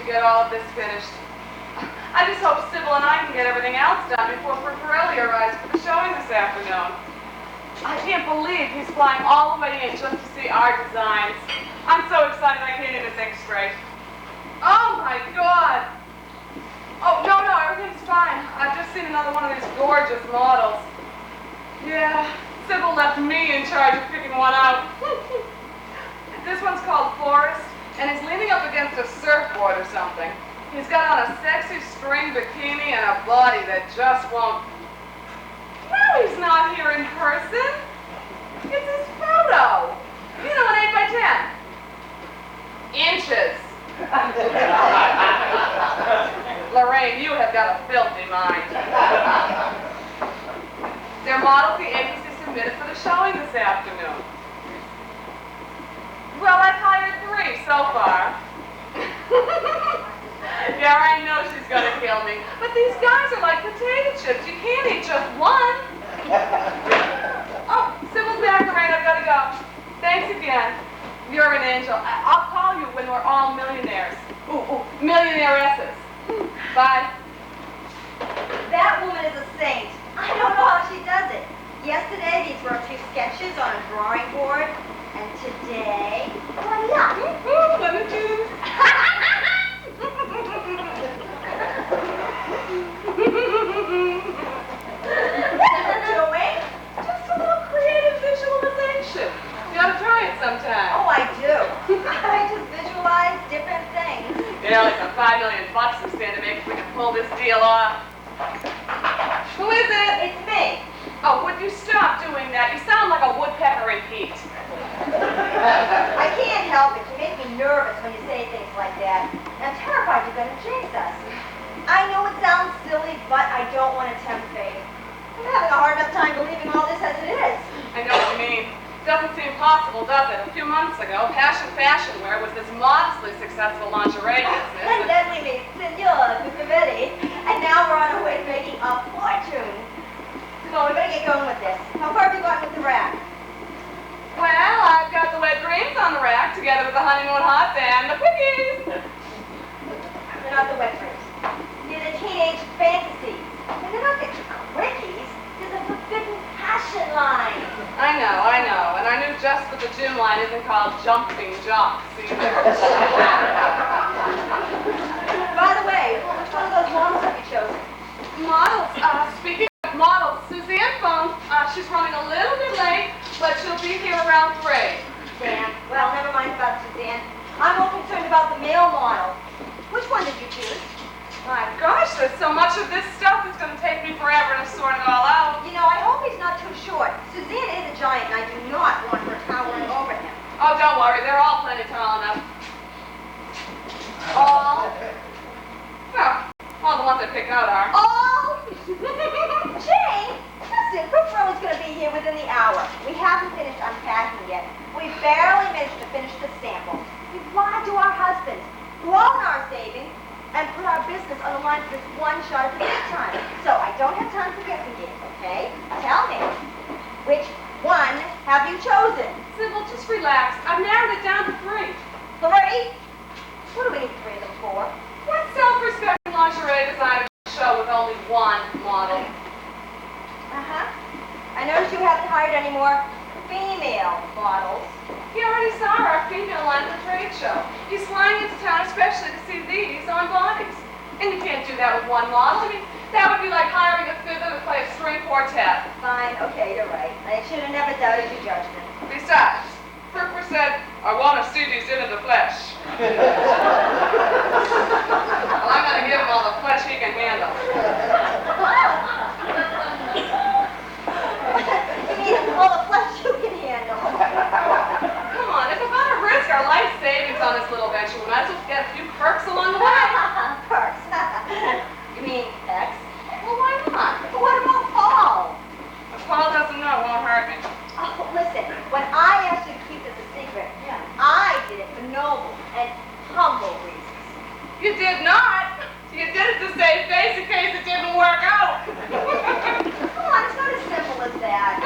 to get all of this finished. I just hope Sybil and I can get everything else done before Friparelli arrives for the showing this afternoon. I can't believe he's flying all the way in just to see our designs. I'm so excited I can't even think straight. Oh my God! Oh, no, everything's fine. I've just seen another one of these gorgeous models. Yeah, Sybil left me in charge of picking one out. This one's called Forrest, and he's leaning up against a surfboard or something. He's got on a sexy string bikini and a body that just won't... No, he's not here in person. It's his photo. You know, an 8 by 10. Inches. Lorraine, you have got a filthy mind. They're models the agency submitted for the showing this afternoon. Well, I've hired 3 so far. Yeah, I know she's gonna kill me. But these guys are like potato chips. You can't eat just one. Oh, Sybil's back, Lorraine. I've gotta go. Thanks again. You're an angel. I'll call you when we're all millionaires. Ooh, millionairesses. Bye. That woman is a saint. I don't know how she does it. Yesterday, these were a few sketches on a drawing board. And today, voila! Lemon juice. What are you doing? Just a little creative visualization. You ought to try it sometime. Oh, I do. I just visualize different things. Yeah, like the $5 million to stand to make if we can pull this deal off. Who is it? It's me. Oh, would you stop doing that? You sound like a woodpecker in heat. I can't help it. You make me nervous when you say things like that. I'm terrified you're going to jinx us. I know it sounds silly, but I don't want to tempt fate. I'm having a hard enough time believing all this as it is. I know what you mean. Doesn't seem possible, does it? A few months ago, Passion Fashion Wear was this modestly successful lingerie business. And then we made Senor Cucavetti, and now we're on our way to making a fortune. Come on, we better get going with this. How far have you gotten with the rack? Well, I've got the wet dreams on the rack, together with the honeymoon hots and the quickies. They're not the wet dreams. They're the teenage fantasies. And they're not the quickies. They're the forbidden passion line. I know. And our new Just for the Gym line isn't called Jumping Jocks either. By the way, which one of those models have you chosen? Models. Speaking of models, Suzanne phoned. She's running a little bit late, but she'll be here around 3. Damn. Well, never mind about Suzanne. I'm more concerned about the male model. Which one did you choose? My gosh, there's so much of this stuff, it's going to take me forever to sort it all out. You know, I hope he's not too short. Suzanne is a giant, and I do not want her towering over him. Oh, don't worry, they're all plenty tall enough. All? Well, all the ones I pick out are. All? Jane, listen, Friparelli's going to be here within the hour. We haven't finished unpacking yet. We barely managed to finish the sample. We've lied to our husbands, blown our savings, and put our business on the line for this one shot at the big time. So I don't have time for guessing games, okay? Tell me, which one have you chosen? Sybil, just relax. I've narrowed it down to 3. 3? What do we need 3 of them for? What self-respecting lingerie designer show with only 1 model? Uh-huh. I noticed you haven't hired any more female models. You already saw our female line at the trade show. He's flying into town especially to see these on bodies. And you can't do that with 1 model. I mean, that would be like hiring a fiddler to play a string quartet. Fine, okay, you're right. I should have never doubted your judgment. Besides, Fripper said, I want to see these in the flesh. Well, I'm going to give him all the flesh he can handle. You mean all the flesh you can handle? Come on, if we're going to risk our life savings on this little venture, we might as well get a few perks along the way. Perks. You mean X? Well, why not? But what about Paul? If Paul doesn't know, it won't hurt me. Oh, listen, when I asked you to keep this a secret, I did it for noble and humble reasons. You did not. You did it to save face in case it didn't work out. Come on, it's not as simple as that.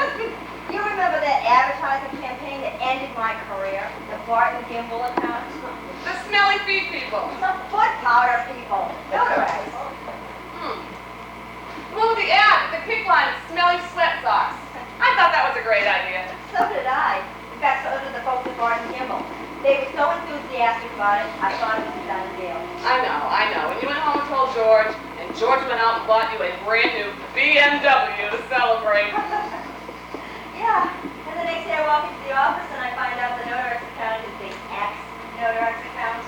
You remember that advertising campaign that ended my career? The Barton Gimbel account? The smelly feet people. The foot powder people. Notarized. Well, the ad, the kick line, smelly sweat socks. I thought that was a great idea. So did I. In fact, so did the folks at Barton Kimball. They were so enthusiastic about it, I thought it was a done deal. I know. And you went home and told George, and George went out and bought you a brand new BMW to celebrate. Yeah. And the next day I walk into the office and I find out the Notarex account is the ex-Notarex account.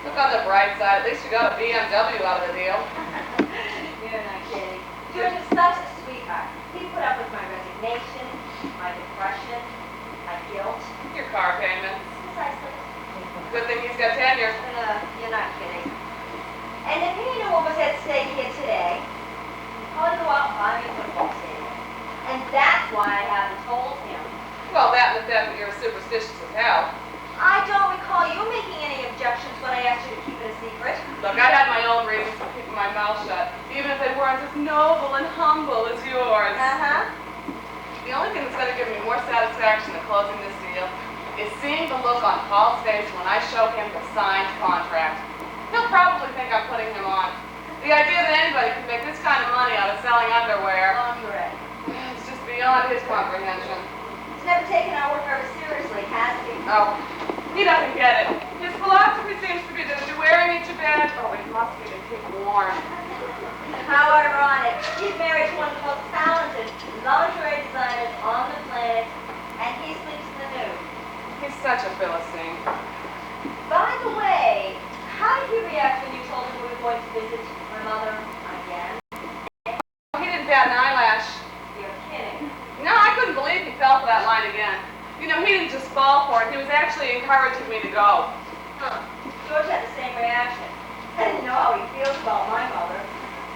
Look on the bright side. At least you got a BMW out of the deal. You're not kidding. George is such a sweetheart. He put up with my resignation, my depression, my guilt. Your car payment. Precisely. Good thing he's got tenure. You're not kidding. And if he knew what was at stake here today, he'd probably go out and buy me a football stadium. And that's why I haven't told him. Well, that and the fact that you're superstitious as hell. I don't recall you making any objections when I asked you to keep it a secret. Look, I had my own reasons for keeping my mouth shut, even if they weren't as noble and humble as yours. Uh-huh. The only thing that's going to give me more satisfaction than closing this deal is seeing the look on Paul's face when I show him the signed contract. He'll probably think I'm putting him on. The idea that anybody can make this kind of money out of selling underwear, Lingerie. it's just beyond his comprehension. He's never taken our work very seriously, has he? Oh, he doesn't get it. His philosophy seems to be that if you're wearing it to bed, oh, it must be to keep warm. How ironic. He's married to one of the most talented lingerie designers on the planet, and he sleeps in the nude. He's such a Philistine. By the way, how did he react when you told him we were going to visit my mother again? He didn't bat an eyelash. You're kidding. No, I couldn't believe he fell for that line again. You know, he didn't just fall for it. He was actually encouraging me to go. Huh. George had the same reaction. I didn't know how he feels about my mother.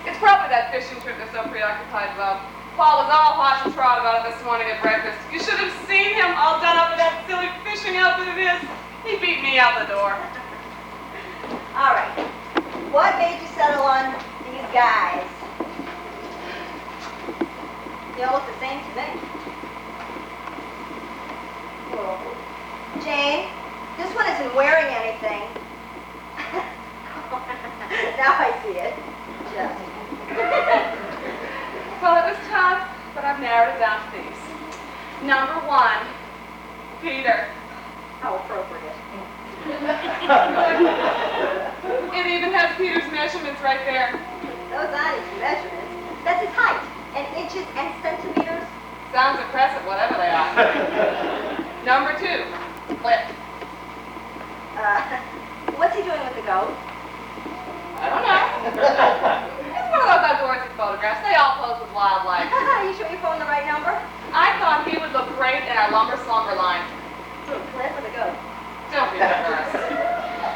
It's probably that fishing trip they're so preoccupied about. Paul was all hot and trot about it this morning at breakfast. You should have seen him all done up in that silly fishing outfit of his. He beat me out the door. All right. What made you settle on these guys? They all look the same to me. Well, Jane, this one isn't wearing anything. Now I see it. Just. Well, it was tough, but I've narrowed it down to these. Number 1, Peter. How appropriate. It even has Peter's measurements right there. Those aren't his measurements. That's his height. And inches and centimeters. Sounds impressive, whatever they are. Number 2, Flip. What's he doing with the goat? I don't know. It's one of those outdoorsy photographs. They all pose with wildlife. You sure you phoned the right number? I thought he would look great in our lumber slumber line. Who, Cliff or the goat? Don't be embarrassed.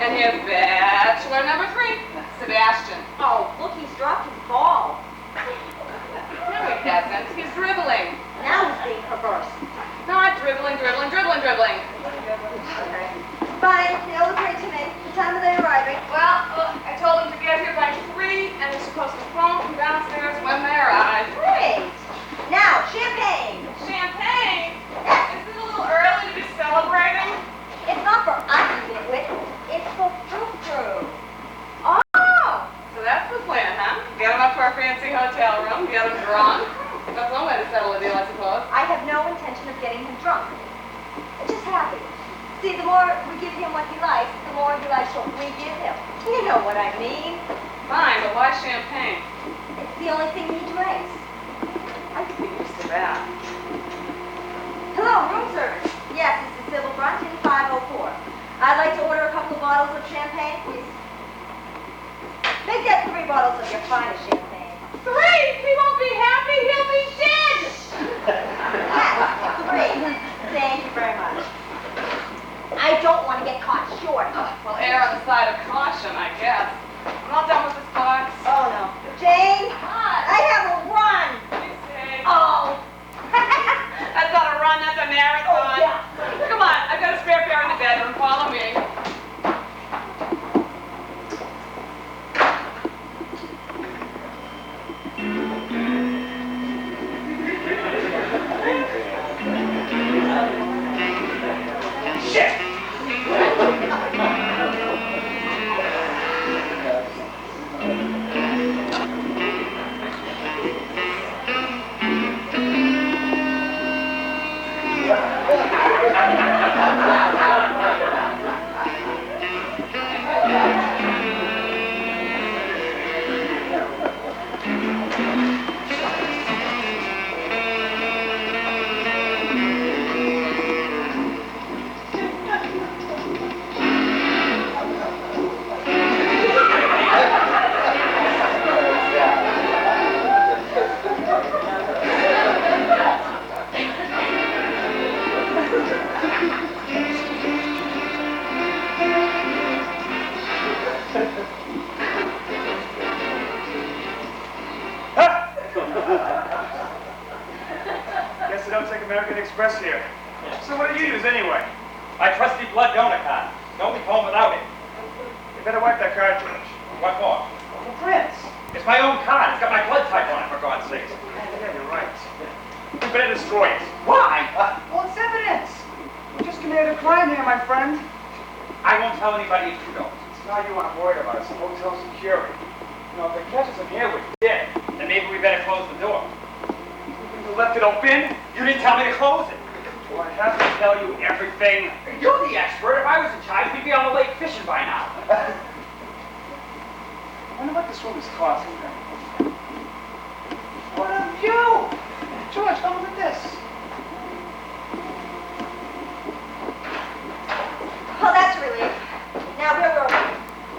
And here's bachelor number 3, Sebastian. Oh, look, he's dropped his ball. No, he hasn't. He's dribbling. Now he's being perverse. Not dribbling. Okay. Fine, they'll agree to me. What time are they arriving? Well, I told him to get here by 3, and they're supposed to phone from downstairs when they arrive. Great. Now, champagne. Champagne? Isn't it a little early to be celebrating? It's not for us to get with. It's for Frou-Frou. Oh, so that's the plan, huh? Get him up to our fancy hotel room, get him drunk. That's one way to settle a deal, I suppose. I have no intention of getting him drunk. Just happy. See, the more we give him what he likes, the more he likes what we give him. You know what I mean. Fine, but why champagne? It's the only thing he drinks. I could be used to that. Hello, room service. Yes, this is Sybil Brunton, 504. I'd like to order a couple of bottles of champagne, please. Make that 3 bottles of your finest champagne. 3? He won't be happy. He'll be dead. Yes, 3. Thank you very much. I don't want to get caught short. Well, err on the side of caution, I guess. I'm all done with this box. Oh, no. Jane, What? I have a run. You say. Oh. That's not a run, that's a marathon. Oh, yeah. Come on, I've got a spare pair in the bedroom. Follow me. they don't take American Express here. So what do you use anyway? My trusty blood donor card. Don't leave home without it. You better wipe that card, George. What for? For Prince. It's my own card. It's got my blood type on it, for God's sake. Yeah, you're right. You better destroy it. Why? Well, it's evidence. You just committed a crime here, my friend. I won't tell anybody if you don't. It's not you I'm worried about. It's the hotel security. You know, if they catch us in here, we're dead. Then maybe we better close the door. You left it open? You didn't tell me to close it. Well, I have to tell you everything. You're the expert. If I was in charge, we'd be on the lake fishing by now. I wonder what this room is costing them. What a view! George, come look at this. Oh, that's a relief. Now, where were we?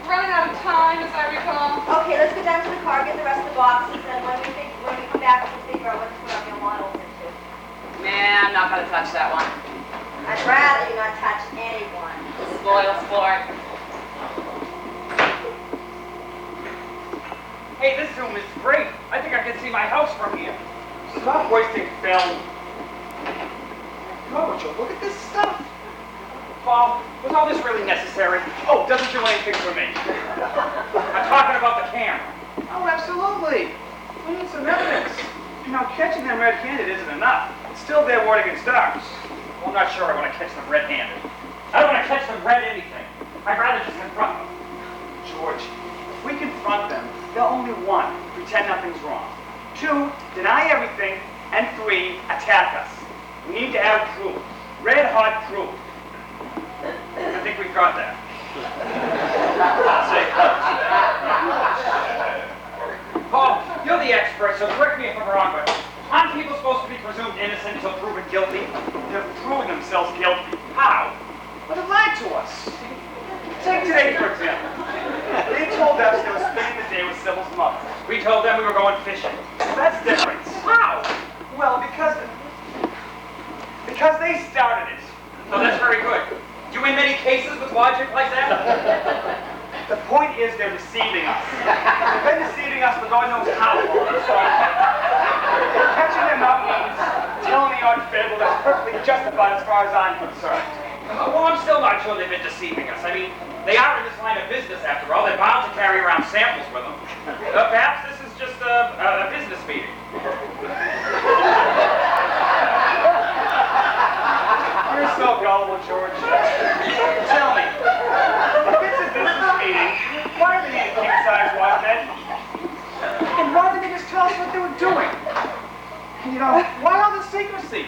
Running out of time, as I recall. Okay, let's go down to the car, get the rest of the boxes, and when we come back, we'll figure out what to put our new models into. Man, I'm not gonna touch that one. I'd rather you not touch anyone. Spoil sport. Hey, this room is great. I think I can see my house from here. Stop wasting film. Go, Joe, look at this stuff. Paul, was all this really necessary? Oh, doesn't do anything for me. I'm talking about the camera. Oh, absolutely. We need some evidence. You know, catching them red-handed isn't enough. It's still their word against ours. Well, I'm not sure I want to catch them red-handed. I don't want to catch them red anything. I'd rather just confront them. George, if we confront them, they'll only one, pretend nothing's wrong. Two, deny everything. And three, attack us. We need to have proof. Red-hot proof. I think we've got that. Say, Paul, you're the expert, so correct me if I'm wrong, but aren't people supposed to be presumed innocent until proven guilty? they're proving themselves guilty. How? But they lied to us. Take today, for example. They told us they were spending the day with Sybil's mother. We told them we were going fishing. That's different. How? Well, because they started it. Oh, that's very good. You in many cases with logic like that? The point is they're deceiving us. They've been deceiving us for God knows how long. So catching them up means telling the odd fable that's perfectly justified as far as I'm concerned. Well, I'm still not sure they've been deceiving us. I mean, they are in this line of business after all. They're bound to carry around samples with them. Perhaps this is just a business meeting. You're so gullible, George. Tell me, if it's a business meeting, why do they need a king-size wild bed? And why didn't they just tell us what they were doing? You know, why all the secrecy?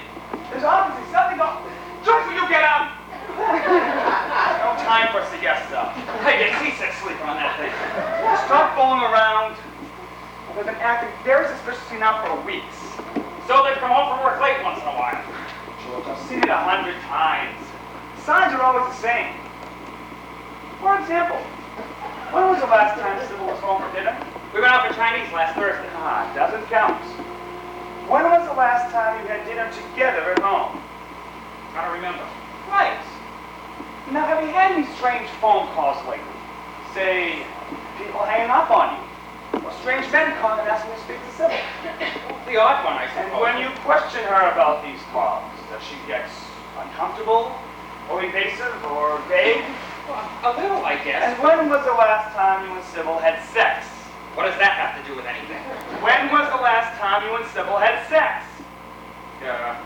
There's obviously something going. George, will you get out? No time for siesta. I get seasick sleeping on that thing. Stop fooling around. They've been acting very suspiciously now for weeks. So they've come home from work late once in a while. George, I've seen it 100 times. Signs are always the same. For example, when was the last time Sybil was home for dinner? We went out for Chinese last Thursday. Ah, doesn't count. When was the last time you had dinner together at home? I don't remember. Right. Now, have you had any strange phone calls lately? Say, people hanging up on you? Or strange men calling and asking to speak to Sybil? The odd one, I And suppose. when you question her about these calls, does she get uncomfortable, or evasive, or vague? A little, I guess. And when was the last time you and Sybil had sex? What does that have to do with anything? When was the last time you and Sybil had sex?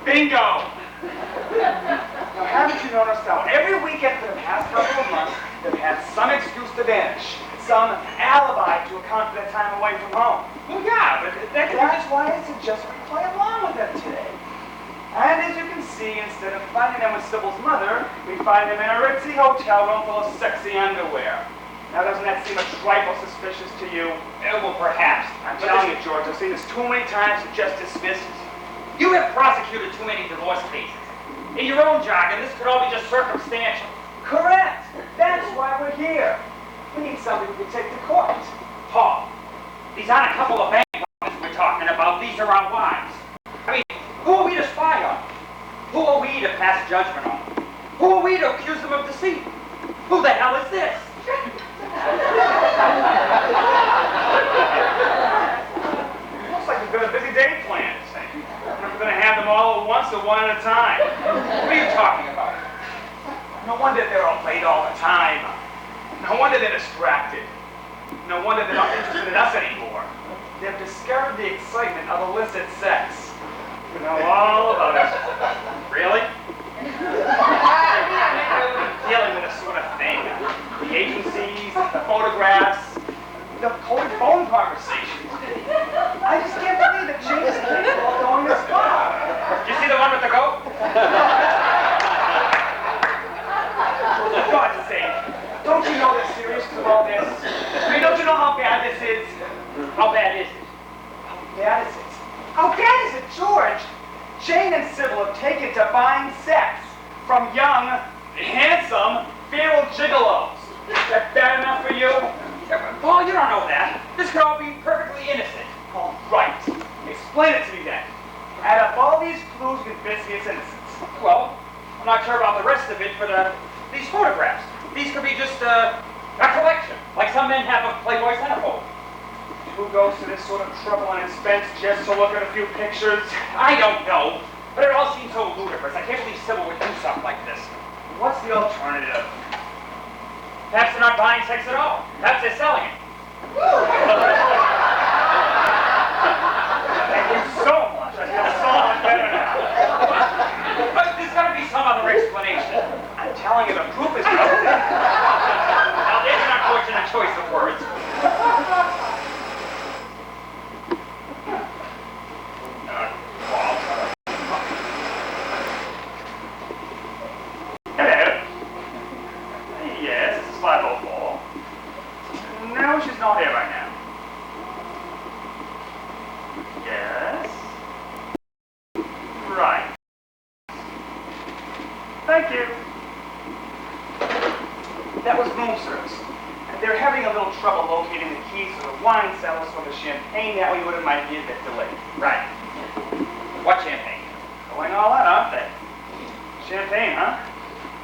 Bingo! Now, haven't you noticed how every weekend for the past couple of months, they've had some excuse to vanish, some alibi to account for their time away from home? Well, yeah, but that could be That's why I suggest we play along with them today. And as you can see, instead of finding them with Sybil's mother, we find them in a ritzy hotel room full of sexy underwear. Now, doesn't that seem a trifle suspicious to you? well, perhaps. I'm telling you, George, I've seen this too many times to just dismiss it. You have prosecuted too many divorce cases. In your own jargon, this could all be just circumstantial. Correct. That's why we're here. We need somebody we can take to court. Paul, these aren't a couple of bank robbers we're talking about. These are our wives. I mean, who are we to spy on? Who are we to pass judgment on? Who are we to accuse them of deceit? Who the hell is this? Looks like we've got a busy day planned. We're going to have them all at once so one at a time. What are you talking about? No wonder they're all late all the time. No wonder they're distracted. No wonder they're not interested in us anymore. They've discovered the excitement of illicit sex. You know all about it. Really? Dealing with this sort of thing. The agencies, the photographs, the cold phone conversations. I just can't believe that James is capable of going this far. Did you see the one with the goat? For God's sake, don't you know the seriousness of all this? I mean, don't you know how bad this is? How bad is it? How bad is it? How bad is it, George? Jane and Sybil have taken to buying sex from young, handsome, feral gigolos. Is that bad enough for you? Paul, you don't know that. This could all be perfectly innocent. All right. Explain it to me then. Add up all these clues and convince me it's innocence. Well, I'm not sure about the rest of it, but these photographs. These could be just a collection, like some men have of Playboy centerfold. Who goes to this sort of trouble and expense just to look at a few pictures? I don't know, but it all seems so ludicrous. I can't believe Sybil would do something like this. What's the alternative? Perhaps they're not buying sex at all. Perhaps they're selling it. Thank you so much. I feel so much better now. But there's got to be some other explanation. I'm telling you, the proof is out there. Now, there's an unfortunate choice of words. Hello. Yes, it's 5:04. No, she's not here right now. Yes. Right. Thank you. That was room service. And they're having a little trouble locating the keys to the wine cellars for the champagne that we ordered might be a bit delayed. Right. What champagne? Going all out, aren't they? Champagne, huh?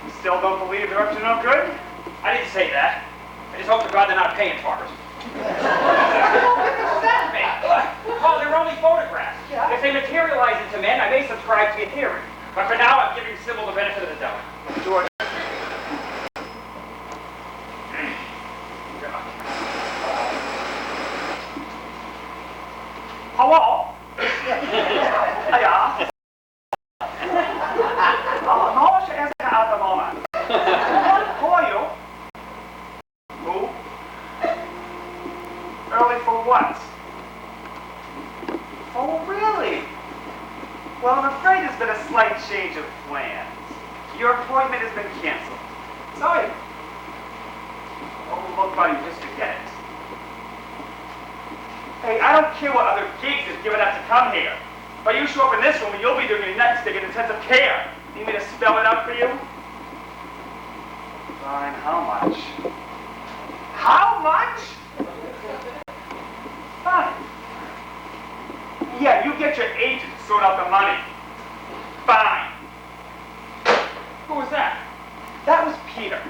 You still don't believe they're up to no good? I didn't say that. I just hope to God they're not paying for it. What does that mean? Paul, they're only photographs. Yeah. If they materialize into men, I may subscribe to your theory. But for now, I'm giving Sybil the benefit of the doubt. George. Hello? Hiya. No one should answer at the moment. Who are you? Who? Early for what? Oh, really? Well, I'm afraid there's been a slight change of plans. Your appointment has been canceled. Sorry. Oh, look, buddy, just forget it. Hey, I don't care what other gigs have given up to come here. But you show up in this room and you'll be doing your next gig in intensive care. Need me to spell it out for you? Fine, how much? How much? Fine. Yeah, you get your agent to sort out the money. Fine. Who was that? That was Peter.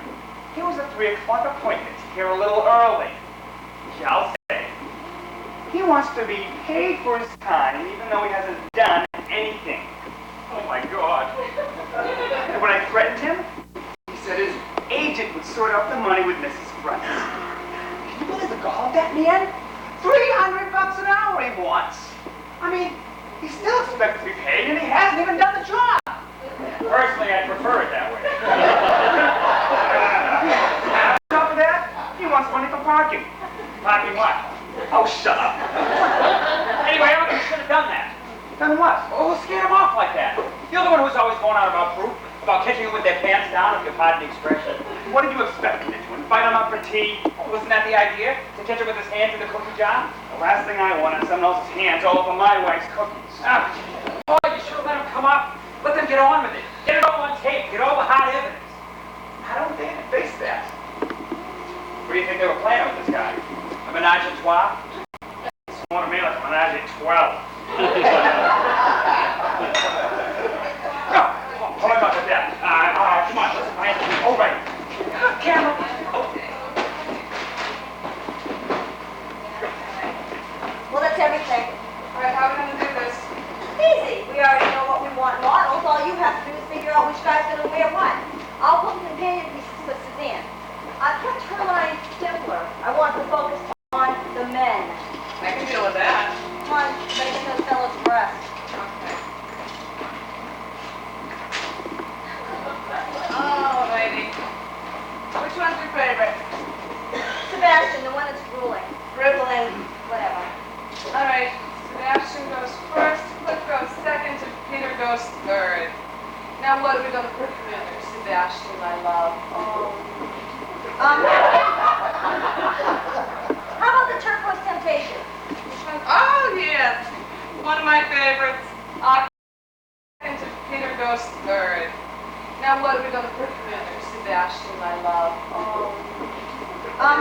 He was a 3 o'clock appointment here a little early. Yeah, I'll say. He wants to be paid for his time even though he hasn't done anything. Oh, my God. And when I threatened him, he said his agent would sort out the money with Mrs. Price. Can you believe the gall of that man? $300 an hour he wants. I mean, he still expects to be paid and he hasn't even done the job. Personally, I prefer it that way. On top of that, he wants money for parking. Parking what? Oh, shut up. Anyway, I reckon you should have done that. Done what? Oh, scared them off like that. You're the one who's always going on about proof, about catching them with their pants down, if you pardon the expression. What did you expect me to do? Invite him up for tea? Wasn't that the idea? To catch him with his hands in the cookie jar? The last thing I want is someone else's hands all over my wife's cookies. Oh, you should have let him come up. Let them get on with it. Get it all on tape. Get all the hard evidence. I don't think I can face that. What do you think they were planning with this guy? A menage a trois? Sworn to me like a menage a 12. Hold on to that. Come on, listen, I have to be. All right. Camera. Well, that's everything. All right, how are we going to do this? Easy. We already know what we want. Not Come on, better get those fellows dressed. Okay. Oh, lady. Which one's your favorite? Sebastian, the one that's drooling. Dribbling, whatever. All right. Sebastian goes first, Cliff goes second, and Peter goes third. Now what are we going to put him in there, Sebastian, my love? How about the turquoise temptation? Which one? Oh, yes. One of my favorites. Second, and Peter goes third. Now what are we going to put him in there, Sebastian, my love? How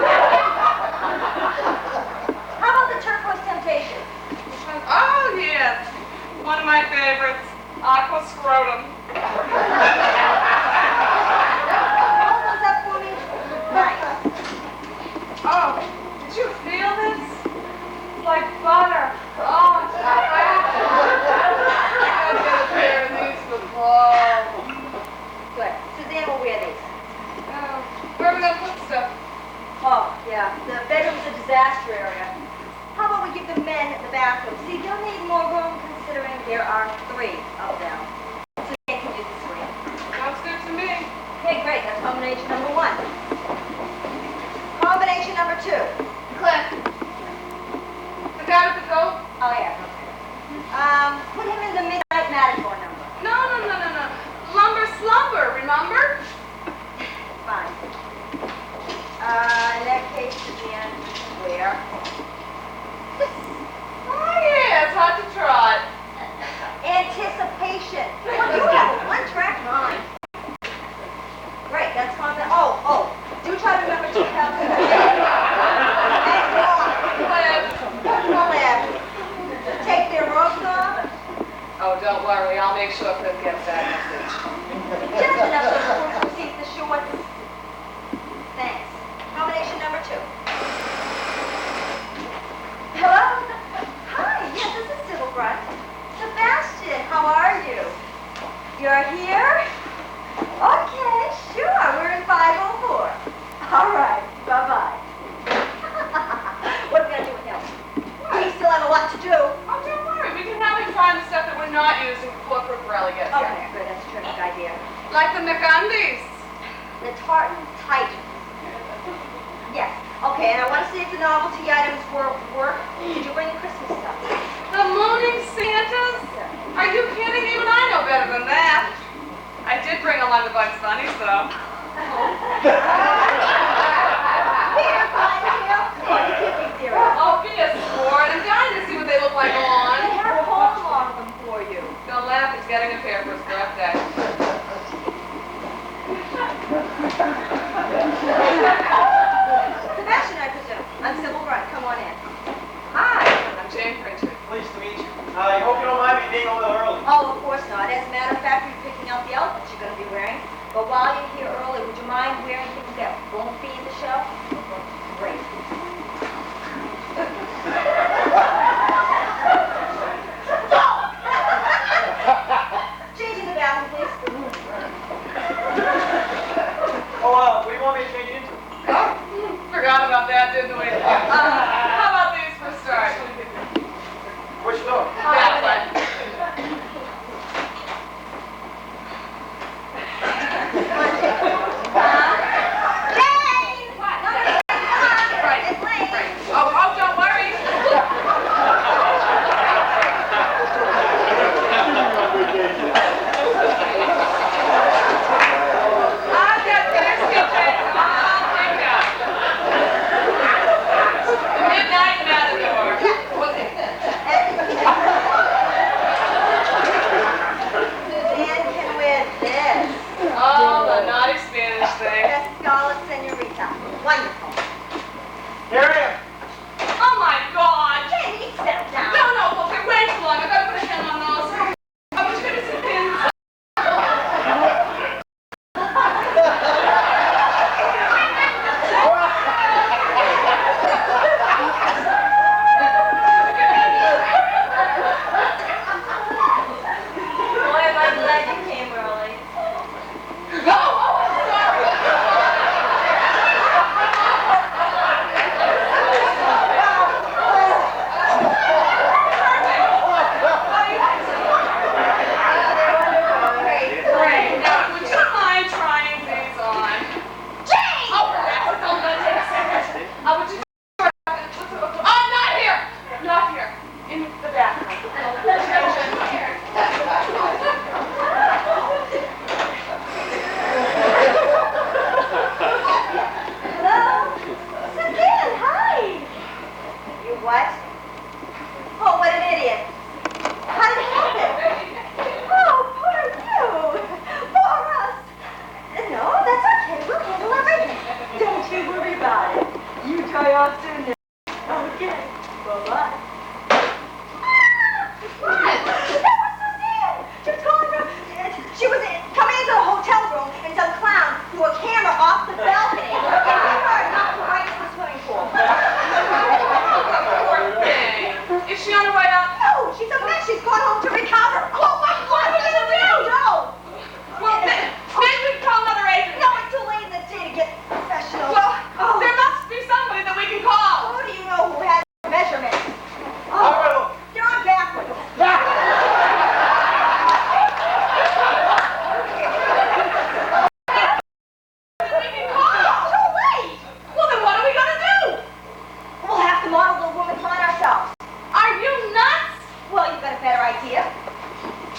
about the turquoise temptation? Which one? Oh, yes. One of my favorites. Aqua scrotum. Hold those up for me. Nice. Oh, did you feel this? It's like butter. Oh, it's great. I gotta get a pair of these for fall. Good. Suzanne will wear these. Oh, where are we gonna put stuff? Oh, yeah. The bedroom's a disaster area. How about we give the men the bathroom? See, they'll need more room considering there are 3 of them. Suzanne can use the screen. Sounds good to me. Okay, great. That's combination number 1. Combination number 2. Cliff. The guy with the goat? Oh, yeah. Put him in the midnight matador number. No. Lumber slumber, remember? Fine. In that case, Suzanne, where? Oh, yeah, it's hard to trot. Anticipation. Well, you have a one-track mind. Great, that's combination. Oh. Do try to remember to count. And Cliff. Take their robes off. Oh, don't worry, I'll make sure Cliff gets that message. Just enough so the horse will see the shorts. Thanks. Combination number 2. Hello? Hi, yes, this is Sybilbrand. Sebastian, how are you? You're here? Okay, sure. We're in 504. All right, bye-bye. What are we going to do with him? We still have a lot to do. Oh, don't worry, we can have him trying the stuff that we're not using before Frivarelli gets here. Okay, good. That's a terrific idea. Like the McUndies. The tartan tight. Yes. Okay, and I want to see if the novelty items work. Did you bring the Christmas stuff? The mooning Santas? Are you kidding? Even I know better than that. I did bring along the Bugs Bunnies, though. Here, fine, here. Oh, you can't be serious. Oh, be a sport. I'm dying to see what they look like They on. have a whole lot of them for you. Don't laugh, he's getting a pair for his birthday. Sebastian, I presume. I'm Sybilbrand. Come on in. Hi. I'm Jane Pritchard. Pleased to meet you. I hope you don't mind me being a little early. Oh, of course not. As a matter of fact, we're picking out the outfits you're going to be wearing. But while you're here early, would you mind wearing things that won't be in the show? Great. Changing the bathroom, please. Oh, what do you want me to change into? Forgot about that, didn't we? How about these for a start? Which door? That one. Huh? in the bathroom. Hello? Suzanne, hi! You what? Oh, what an idiot. How did it happen? Oh, poor you. Poor us. No, that's okay. We'll handle everything. Don't you worry about it. You try off soon now. Okay. Bye-bye. What? That was Suzanne. She was calling from... She was coming into the hotel room and some clown threw a camera off the balcony. And her knocked her right into the swimming pool. Poor thing. Is she on her way up? No, she's a mess. She's going home to recover. Oh, my God. What are we going to do? No. Well, maybe we can call another agent. No, it's too late in the day to get professional. Well, there must be somebody that we can call. Who do you know who has measurements? Oh, You're on backwards. We can call. Too late. Well, then what are we gonna do? We'll have to model the woman fine ourselves. Are you nuts? Well, you've got a better idea.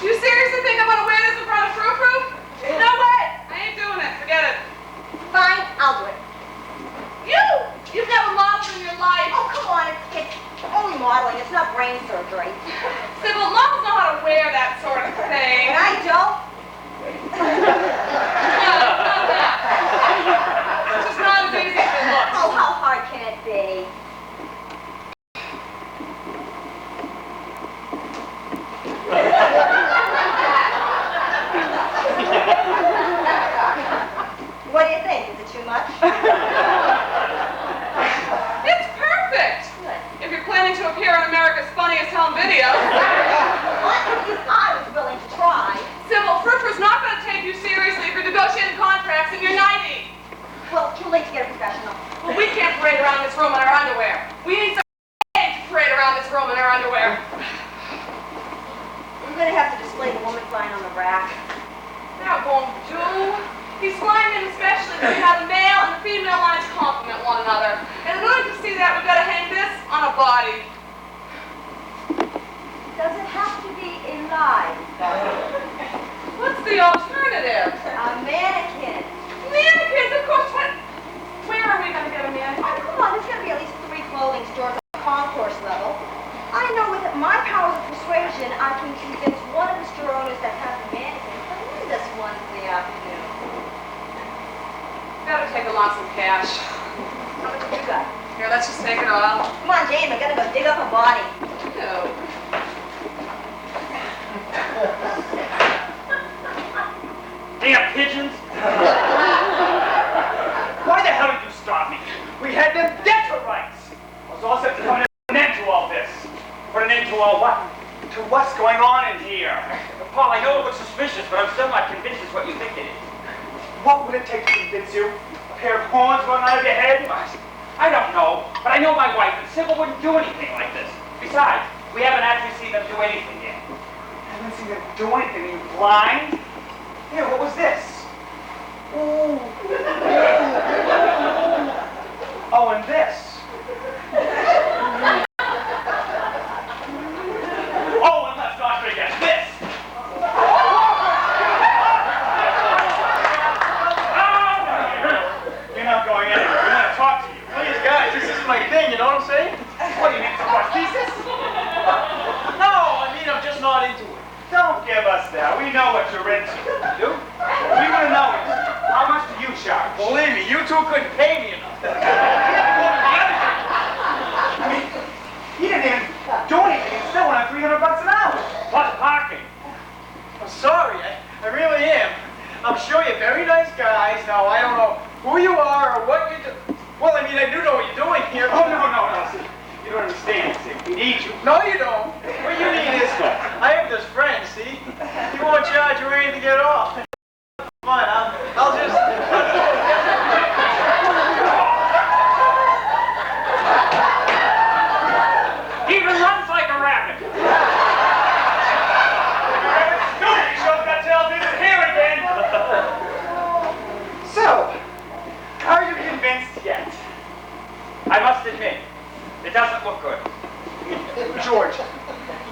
You seriously think I'm gonna wear this in front of Frou Frou? No way! I ain't doing it. Forget it. Fine, I'll do it. You've never modeled in your life. Oh, come on. It's only modeling. It's not brain surgery. Sybil, models know how to wear that sort of thing. And I don't. No, it's not that. It's just not as easy as it looks. Oh, how hard can it be? What do you think? Is it too much? It's perfect. If you're planning to appear on America's Funniest Home Videos. At least I was willing to try. Sybil, Frou Frou's not going to take you seriously if you're negotiating contracts in your 90s. Well, too late to get a professional. Well, we can't parade around this room in our underwear. We need some to parade around this room in our underwear. We're going to have to display the woman flying on the rack. That won't do. He's flying in especially to see how the male and the female lines complement one another. And in order to see that, we've got to hang this on a body. Does it have to be a live body? What's the alternative? A mannequin. Mannequins, of course. Where are we going to get a mannequin? Oh, come on. There's going to be at least 3 clothing stores on the concourse level. I know with my powers of persuasion, I can convince one of the store owners that has a mannequin to lend us one for the afternoon. Better take along some cash. How much have you got? Here, let's just take it all. Come on, James. I'm going to go dig up a body. No. Damn pigeons! why the hell did you stop me? We had them dead to rights. I was all set to put an end to all this. Put an end to all what? To what's going on in here. Paul, I know it looks suspicious, but I'm still not convinced it's what you think it is. What would it take to convince you? A pair of horns growing out of your head? I don't know, but I know my wife and Sybil wouldn't do anything like this. Besides, we haven't actually seen them do anything yet. I haven't seen them do anything. Are you blind? Here, what was this? Ooh. Oh, and this. Oh, and let's not forget this. You're not going anywhere. We want to talk to you. Please, guys, this is my thing, you know what I'm saying? What do you mean, prosthesis? No, I mean, I'm just not into it. Don't give us that. We know what you're into. You? We want to know is, how much do you charge? Believe me, you two couldn't pay me enough.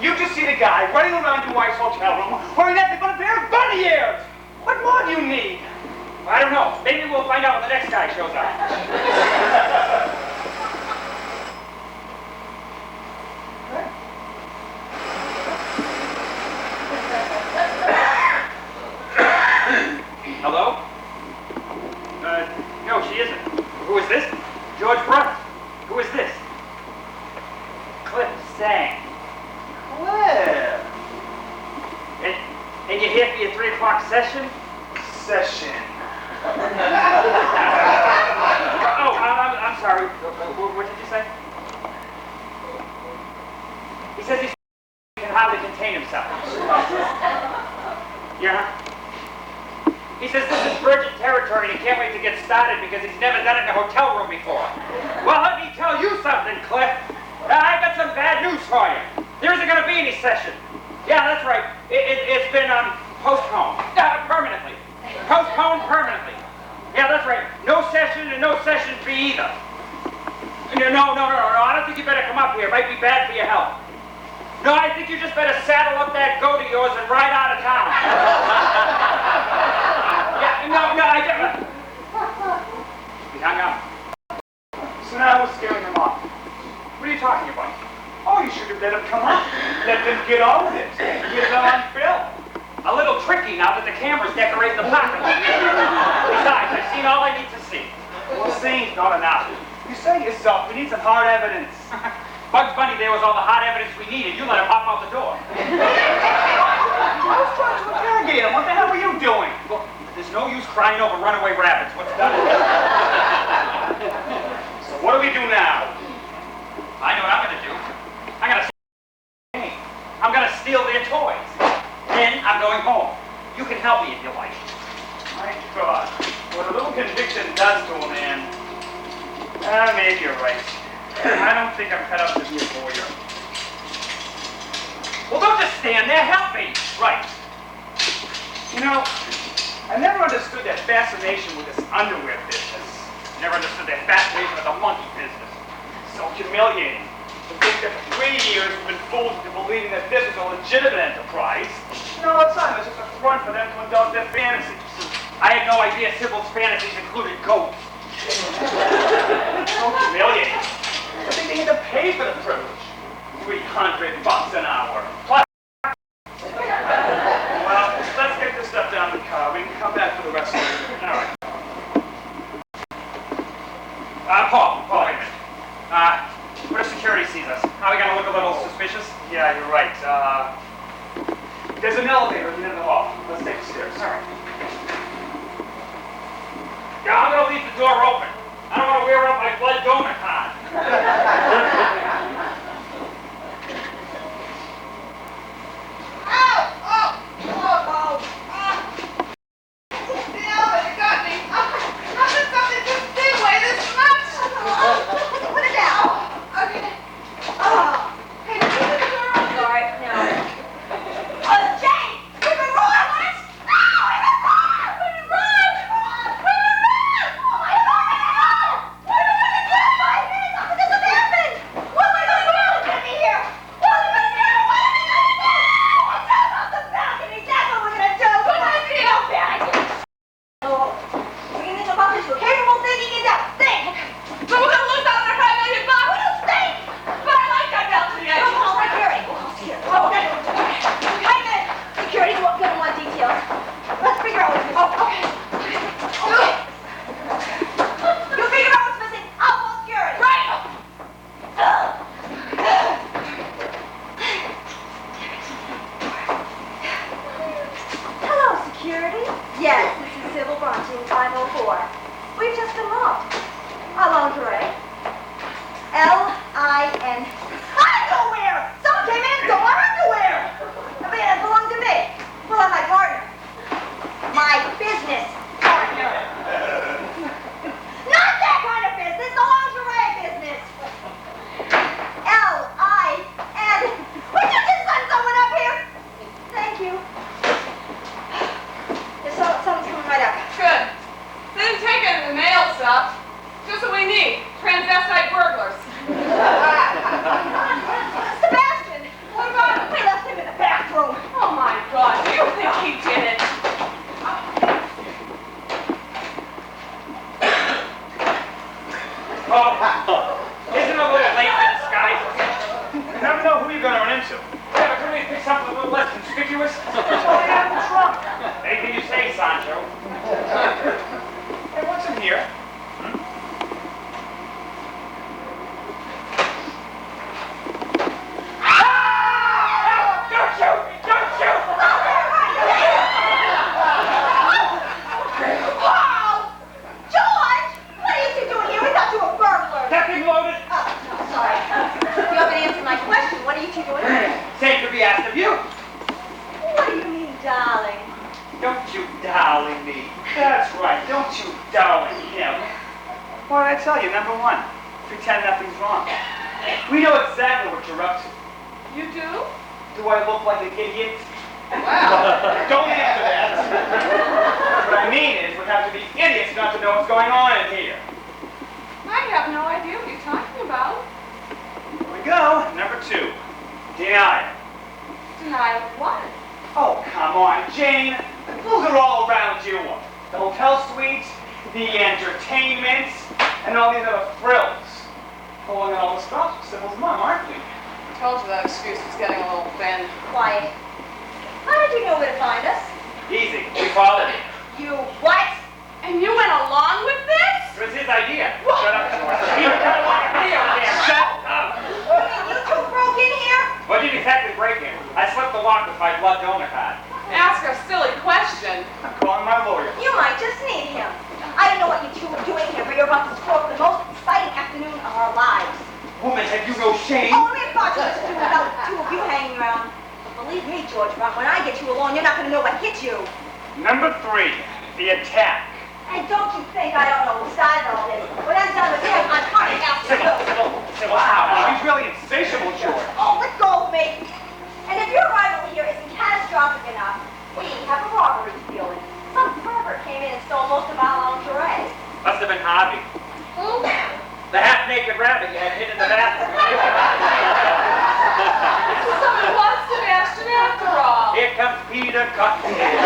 You just see the guy running around your wife's hotel room wearing nothing but a pair of bunny ears. What more do you need? I don't know. Maybe we'll find out when the next guy shows up. Hello? No, she isn't. Who is this? George Brett. Who is this? Cliff Sang. Cliff. And you're here for your 3 o'clock session? Session. Oh, I'm sorry. What did you say? He says he can hardly contain himself. Yeah? He says this is virgin territory and he can't wait to get started because he's never done it in a hotel room before. Well, let me tell you something, Cliff. I've got some bad news for you. There isn't going to be any session. Yeah, that's right. It's been postponed. Permanently. Postponed permanently. Yeah, that's right. No session and no session fee either. No. I don't think you better come up here. It might be bad for your health. No, I think you just better saddle up that goat of yours and ride out of town. Yeah, no, I don't. He hung up. So now we're scaring him off. What are you talking about? Oh, you should have let him come up. Let them get on with it. Get it on film. A little tricky now that the camera's decorating the parking lot. Besides, I've seen all I need to see. Well, seeing's not enough. You say yourself, we need some hard evidence. Bugs Bunny there was all the hot evidence we needed. You let him hop out the door. I was trying to interrogate him. What the hell were you doing? Well, there's no use crying over runaway rabbits. What's done? So what do we do now? I know what I'm going to do. I'm going to steal their toys. Then I'm going home. You can help me if you like. My God. What a little conviction does to a man. Maybe you're right. I don't think I'm cut out to be a lawyer. Well, don't just stand there. Help me. Right. You know, I never understood that fascination with this underwear business. Never understood that fascination with the monkey business. So humiliating. To think that for 3 years we've been fooled into believing that this is a legitimate enterprise. No, it's not. It's just a front for them to indulge their fantasies. I had no idea Sybil's fantasies included goats. So humiliating. I think they had to pay for the privilege. $300 an hour. Plus. Well, let's get this stuff down in the car. We can come back for the rest of it. All right. Paul, wait a minute. What if security sees us? Are we gonna look a little suspicious? Yeah, you're right. There's an elevator at the end of the hall. Let's take the stairs. All right. Yeah, I'm gonna leave the door open. I don't want to wear out my blood donor card. something a little less conspicuous? That's all I have in the trunk. Anything you say, Sancho. Hey, what's in here? Don't shoot! Don't shoot! Wow! George! What are you two doing here? We thought you were burglars. Nothing loaded. Oh, no, sorry. You haven't answered my question. What are you two doing here? Same to be asked of you. What do you mean, darling? Don't you darling me. That's right. Don't you darling him. What did I tell you? Number one, pretend nothing's wrong. We know exactly what you're up to. You do? Do I look like an idiot? Wow. Don't answer that. What I mean is, we have to be idiots not to know what's going on in here. I have no idea what you're talking about. Here we go. Number two, deny. Deny what? Oh, come on, Jane. Those are all around you. The hotel suites, the entertainment, and all these other frills. Pulling all the stops for Sybil's mom, aren't we? I told you that excuse was getting a little thin. Quiet. How did you know where to find us? Easy. We followed it. You what? And you went along with this? It was his idea. Shut up, George. He doesn't want to be on camera. Shut up. You mean you two broke in here? Well, I didn't exactly break in. I slipped the lock with my blood donor card. Ask a silly question. I'm calling my lawyer. You might just need him. I don't know what you two are doing here, but you're about to score for the most exciting afternoon of our lives. Woman, have you no shame? Oh, we thought you just do without the two of you hanging around. But believe me, George, when I get you alone, you're not going to know what hit you. Number three, the attack. And don't you think I don't know who started all this? When I'm done with him, I'm coming after you. Wow, he's really insatiable, George. Oh, let go of me. And if your arrival here isn't catastrophic enough, we have a robbery to deal with. Some pervert came in and stole most of our lingerie. Must have been Harvey. Who? The half-naked rabbit you had hid in the bathroom. So it was Sebastian after all. Here comes Peter Cottontail.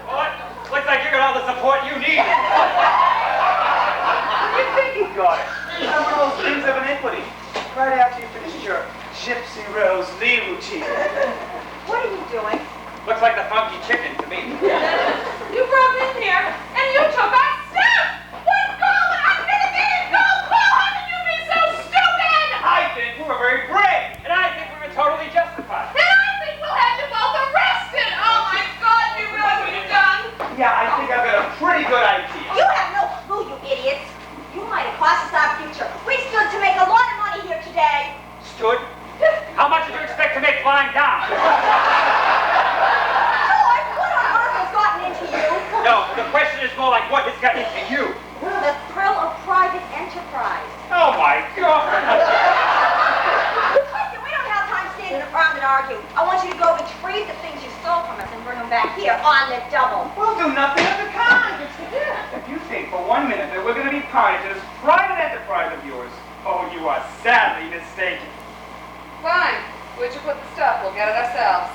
What? Looks like you got all the support you need. You think you got it? One of those things of iniquity. Right after you finished your Gypsy Rose Lee routine. What are you doing? Looks like the funky chicken to me. You broke in here and you took our stuff. What girl would I never get it? No, how can you be so stupid? I think we were very brave. And I think we were totally justified. And I think we'll have you both arrested. Oh my God, you realize what you've done? Yeah, I think I've got a pretty good idea. You have no clue, you idiots. You might have cost us our future. We stood to make a lot of money here today. Stood? How much did you expect to make flying down? George, what on earth has gotten into you? No, the question is more like what has gotten into you. The thrill of private enterprise. Oh my God. Listen, we don't have time standing around and argue. I want you to go retrieve the things you stole from us and bring them back here on the double. We'll do nothing of the kind. If you think for 1 minute that we're going to be party to this private enterprise of yours, oh, you are sadly mistaken. Fine. Where'd you put the stuff? We'll get it ourselves.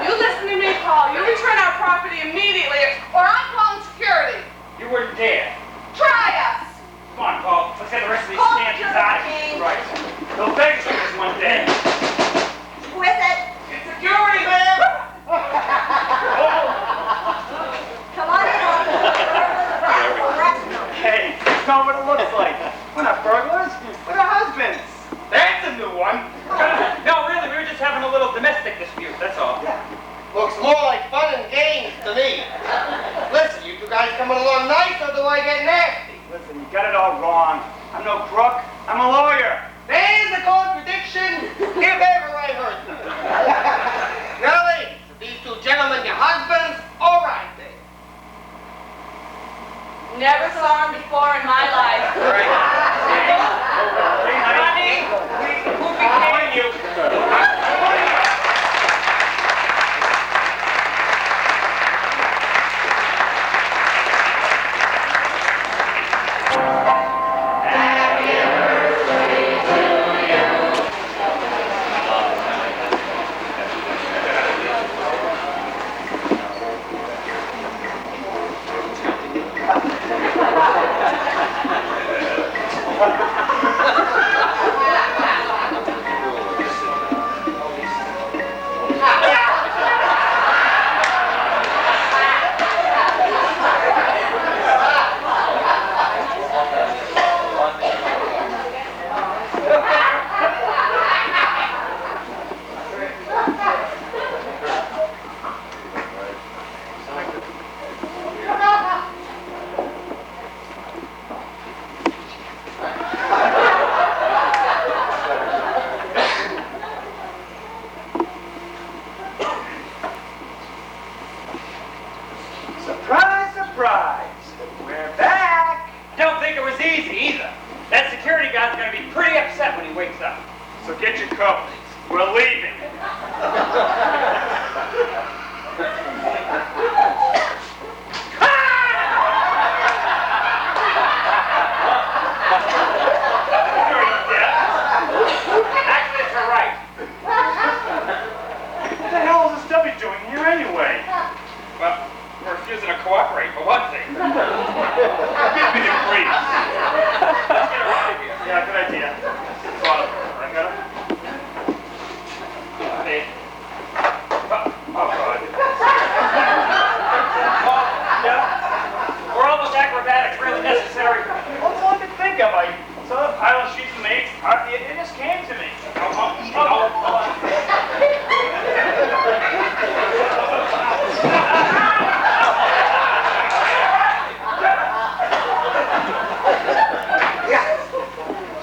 You listen to me, Paul. You return our property immediately or I'm calling security. You wouldn't dare. Try us. Come on, Paul. Let's get the rest of these Call stanchions security, out of here. Jane. Right. They'll beg for this one day. Who is it? It's security, man. Come on in, officer. Hey, it's not what it looks like. We're not burglars. We're the husbands. That's a new one. No, really, we were just having a little domestic dispute, that's all. Looks more like fun and games to me. Listen, you two guys coming along nice, or do I get nasty? Listen, you got it all wrong. I'm no crook. I'm a lawyer. There's a contradiction, if ever I heard one. Now, ladies, are these two gentlemen your husbands? All right, then. Never saw him before in my life. Hey, honey. Who became you? easy either. That security guard's gonna be pretty upset when he wakes up. So get your coat. We're leaving. Actually, it's her right. What the hell is this W doing here anyway? Well, we're refusing to cooperate, for one thing. Give me the briefs. Let's get her out of here. Yeah, good idea. Well, I got it. Hey. Oh, God. Oh, yeah. Were all those acrobatics really necessary? What's all I could think of? I saw the pile of sheets and mates. It just came to me. I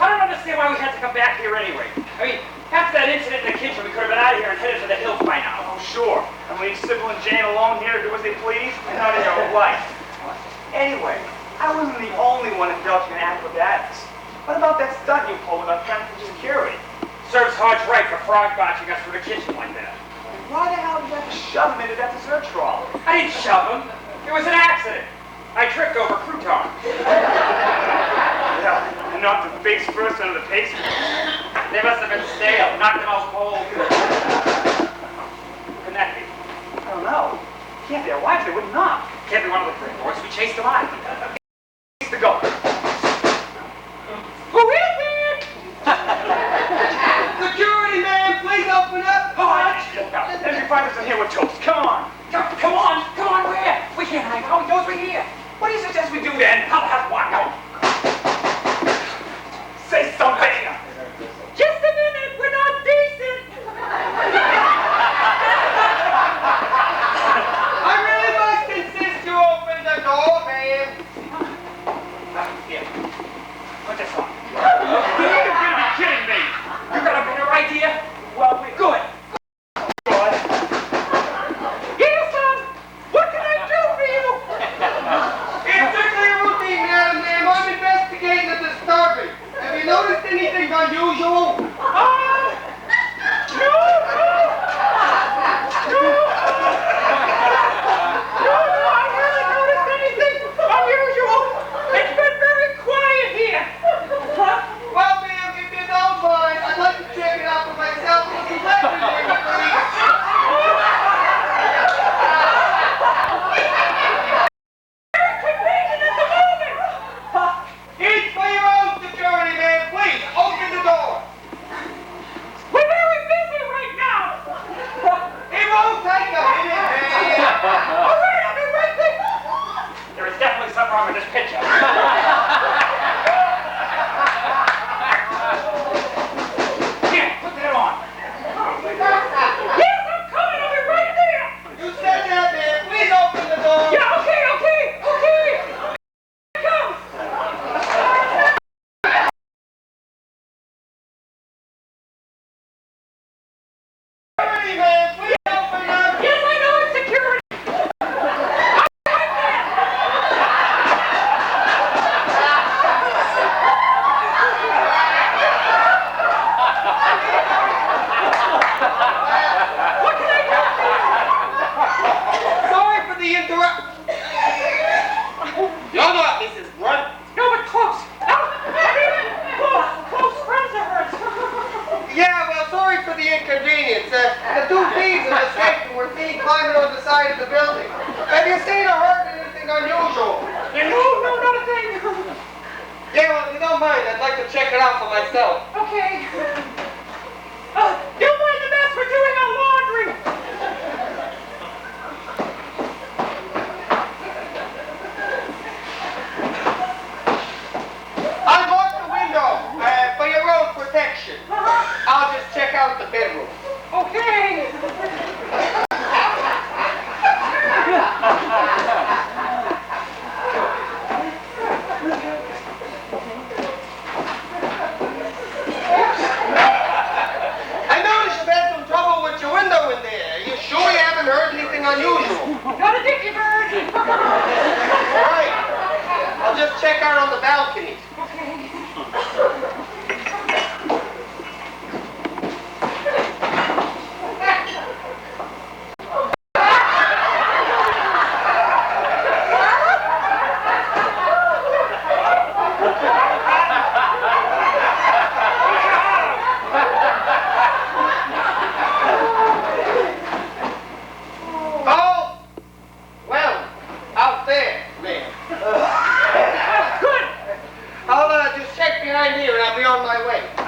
don't understand why we had to come back here anyway. I mean, after that incident in the kitchen, we could have been out of here and headed for the hills by now. Oh, sure. And leave Sybil and Jane alone here to do as they please? None of your life. Anyway, I wasn't the only one indulging in acrobatics. What about that stunt you pulled with our friend from security? Serves Hodge right for frog marching us through the kitchen like that. Why the hell did you have to shove him into that dessert trolley? I didn't shove him. It was an accident. I tripped over croutons. Yeah, and knocked the face first under the pastry. They must have been stale. Knocked them out cold. Who can that be? I don't know. Can't be our wives, they would not. Can't be one of the three boys. We chased them out. Needs to go. Who is it? Security man, please open up. Let me find us in here with toast. Come on. Come on, where? We can't hide out. He knows we're here. What do you suggest we do then? How about what? No. Say something. Just a minute. We're not decent. I really must insist you open the door, man. Here. Put this on. You're gonna be kidding me. You got a better idea? Well, we... Good. God. Yes, son. What can I do for you? It's strictly a routine, madam, ma'am. I'm investigating the disturbance. Have you noticed anything unusual? Well, ma'am, if you don't mind, I'd like to check it out for myself. Would you let me in, please? It's for your own security, man. Please, open the door. We're very busy right now. It won't take a minute, man. All right, I'll be right there. There is definitely something wrong with this picture. Here, put that on. Yes, I'm coming. I'll be right there. You said that, man. Please open the door. Yeah, okay. Come. Security, man. Please open up. Yes, I know it's security. What can I do for you? Sorry for the interrupt. You're not Mrs. Brunt. No, but close. No, I mean, close friends of hers. Yeah, well, sorry for the inconvenience. The two thieves in the safe were seen climbing on the side of the building. Have you seen or heard anything unusual? No, not a thing. Yeah, well, if you don't mind, I'd like to check it out for myself. Okay. You'll mind the mess we're doing our laundry. I locked the window for your own protection. I'll just check out the bedroom. Okay. I noticed you've had some trouble with your window in there. You sure you haven't heard anything unusual? Not a dicky bird. All right. I'll just check out on the balcony. on my way.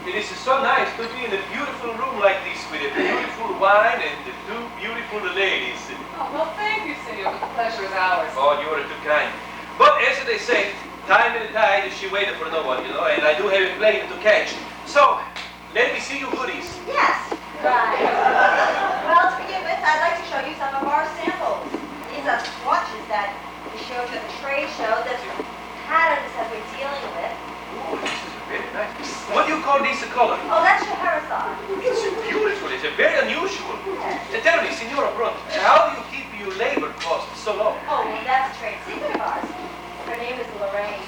It is so nice to be in a beautiful room like this with a beautiful wine and the two beautiful ladies. Oh, well, thank you, senor. The pleasure is ours. Oh, you are too kind. But as they say, time and tide, she waited for no one, you know, and I do have a plane to catch. So, let me see your goodies. Yes. Right. Well, to begin with, I'd like to show you some of our samples. These are swatches that we showed you at the trade show. The patterns that we're dealing with. Oh, this is very nice. What do you call this color? Oh, that's Scheherazade. It's beautiful. It's very unusual. Yes. Tell me, Signora Brunt, how do you keep your labor costs so low? Oh, well, that's a trade secret of ours. Her name is Lorraine.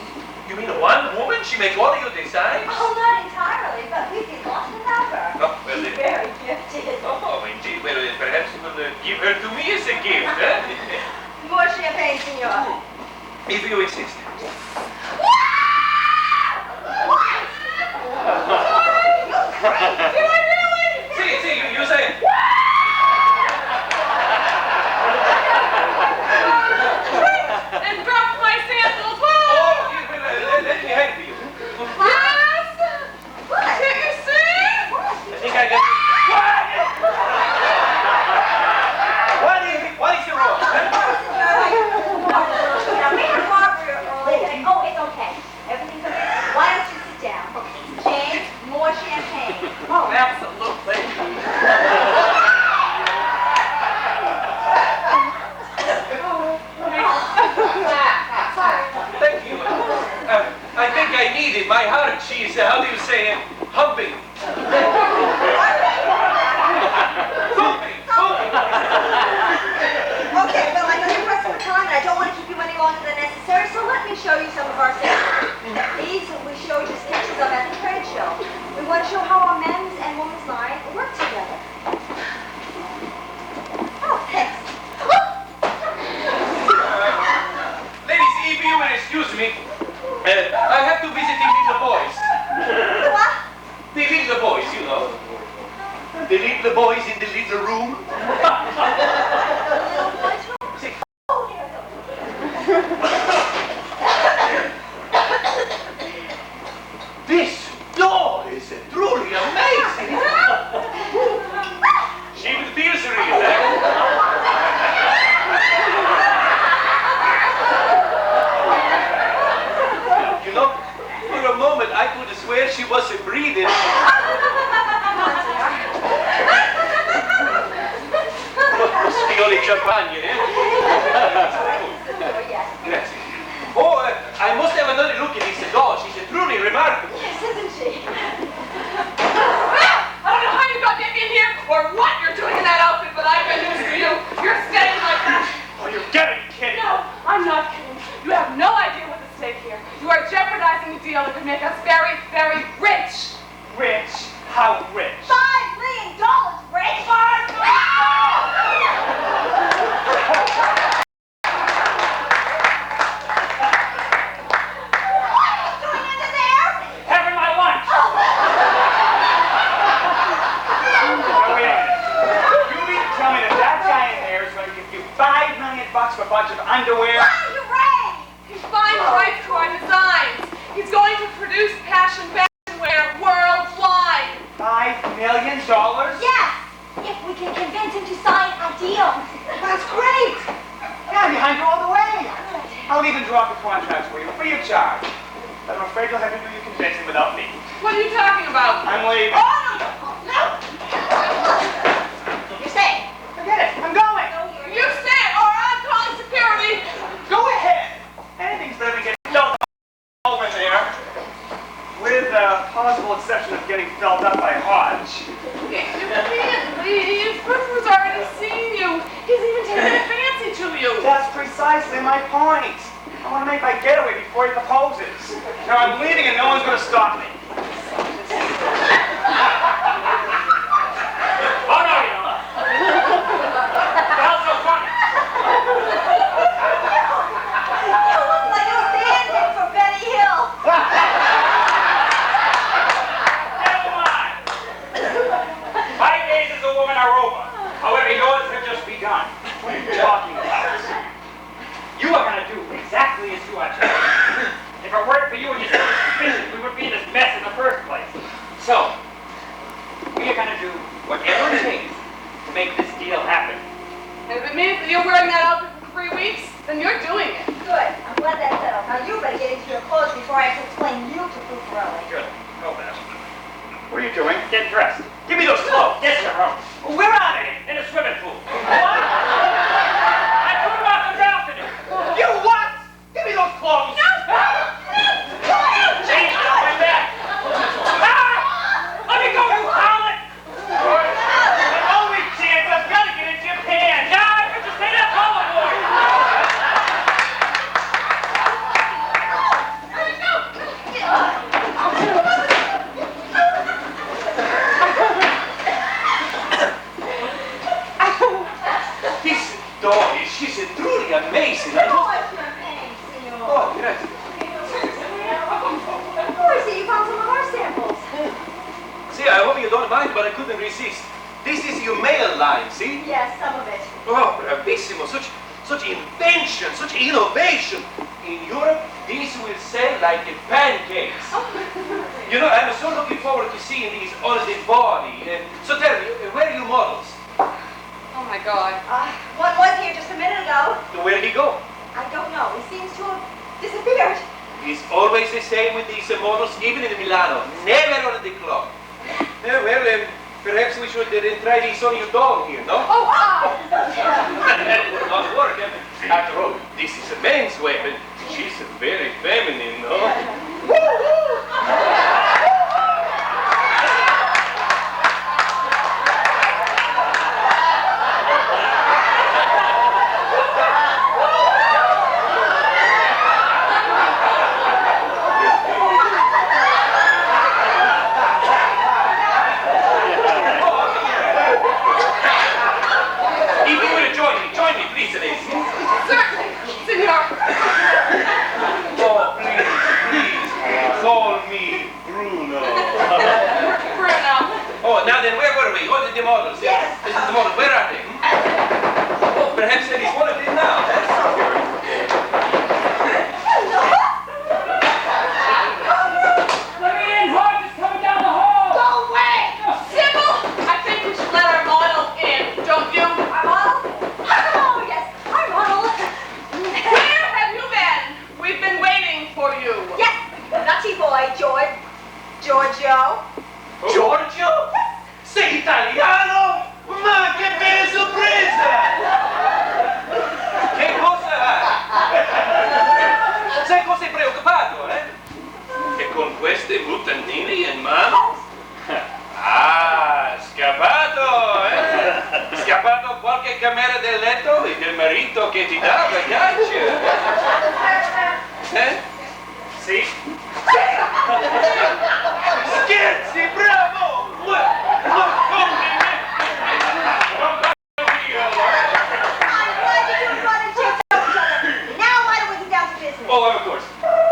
You mean one woman? She makes all of your designs? Oh, not entirely, but we'd be lost without her. Oh, well, She's then. very gifted. Oh, indeed. Well, perhaps you will give her to me as a gift, huh? More champagne, senor. If you insist. See, you say it. And drop my samples. Oh, let me help you. Yes. Can you see? I think I got What is your wrong? Now, we have Barbara early. Oh, it's okay. Everything's okay. Why don't you sit down? Jane, more champagne. Oh, absolutely. Thank you. I think I need it. My heart, she's, how do you say it? Humping. Thumping. Okay, well, I know you're pressed for time, and I don't want to keep you any longer than necessary, so let me show you some of our samples. These we showed you sketches of at the trade show. We want to show how our men's and women's line work together. Oh, thanks. Ladies, if you will excuse me, I have to visit the little boys. The what? The little boys, you know. The little boys in the little room. The little boys' room? See, Oh, here we go. this doll is truly amazing. She will feel surreal, You know, for a moment I could swear she wasn't breathing. The only champagne, eh? Oh, yes. Grazie. Oh, I must have another look at this doll. She's truly remarkable. Yes, isn't she? I don't know how you got in here or what you're doing in that outfit, but I've been news for you. You're staying like that. Oh, you're getting kidding. No, I'm not kidding. You have no idea what's at stake here. You are jeopardizing a deal that could make us very, very rich. Rich? How rich? $5 million, Rick! Having my lunch! Now, wait a minute. You mean to tell me that guy in there is going to give you $5 million for a bunch of underwear? He's buying rights to our designs. He's going to produce fashion wear worldwide. $5 million? Yes, if we can convince him to sign a deal. That's great! Yeah, I'm behind you all the way. I'll even draw up the contracts for you, free of charge. But I'm afraid you'll have to do your convincing without me. What are you talking about? I'm leaving. No! You're staying. Forget it. I'm going. You stay or I'm calling security. Go ahead. Anything's better than getting felt up over there. With the possible exception of getting felt up by Hodge. You can't leave. Christopher's already seen you. He's even taken a fancy to you. That's precisely my point. I want to make my getaway before he proposes. Now I'm leaving and no one's going to stop me. Oh, no, you don't. The hell's so funny? You look like a stand-in for Benny Hill. Never mind. 5 days as a woman are over. However, yours have just begun. What are you talking about? You are going to do exactly as you are told. If it weren't for you and your suspicion, we would be in this mess in the first place. So, we are going to do whatever it takes to make this deal happen. And if it means that you're wearing that outfit for 3 weeks, then you're doing it. Good. I'm glad that's settled. Now you better get into your clothes before I have to explain you to Frucarelli. Good. Go there. What are you doing? Get dressed. Give me those clothes. Yes, sir. Where are they? In the swimming pool. What? I threw them out the balcony. You what? Give me those clothes. No. Change it on my back. Let me go, you harlot. The only chance I've got to get in Japan. Now I can just say that boy. She's truly amazing. Oh, it's champagne, senor. Oh, gracias. Oh, I see you found some of our samples. See, I hope you don't mind, but I couldn't resist. This is your mail line, see? Yes, some of it. Oh, bravissimo. Such invention, such innovation. In Europe, these will sell like a pancakes. You know, I'm so looking forward to seeing these on the body. So tell me, where are your models? Oh my God. One was here just a minute ago. Where'd he go? I don't know. He seems to have disappeared. It's always the same with these models, even in Milano. Never on the clock. Perhaps we should try this on your doll here, no? Oh, That would not work. After all, this is a man's weapon. She's very feminine, no? Certainly, senor. Oh, please, call me Bruno. Bruno. Oh, now then, where were we? Oh, the models. Yes. This is the model. Where are they? Oh, perhaps there is one of them now. Let me in, Hodge is coming down the hall. go away! Sybil, I think we should let our model in, don't you? Our model? Oh, yes, our model. Where have you been? We've been waiting for you. Yes, nutty boy, Giorgio. Giorgio? Sei italiano? Ma che bella sorpresa! Che cosa hai? Sei così preoccupato, eh? E con queste mutandine in mano? Ah, scappato, eh? Scappato a qualche camera del letto e del marito che ti dà bagaglio. Eh? Sì? Scherzi, bravo! Complimenti! I'm glad you didn't run and chase each other. Now why don't we get down to business? Oh, of course.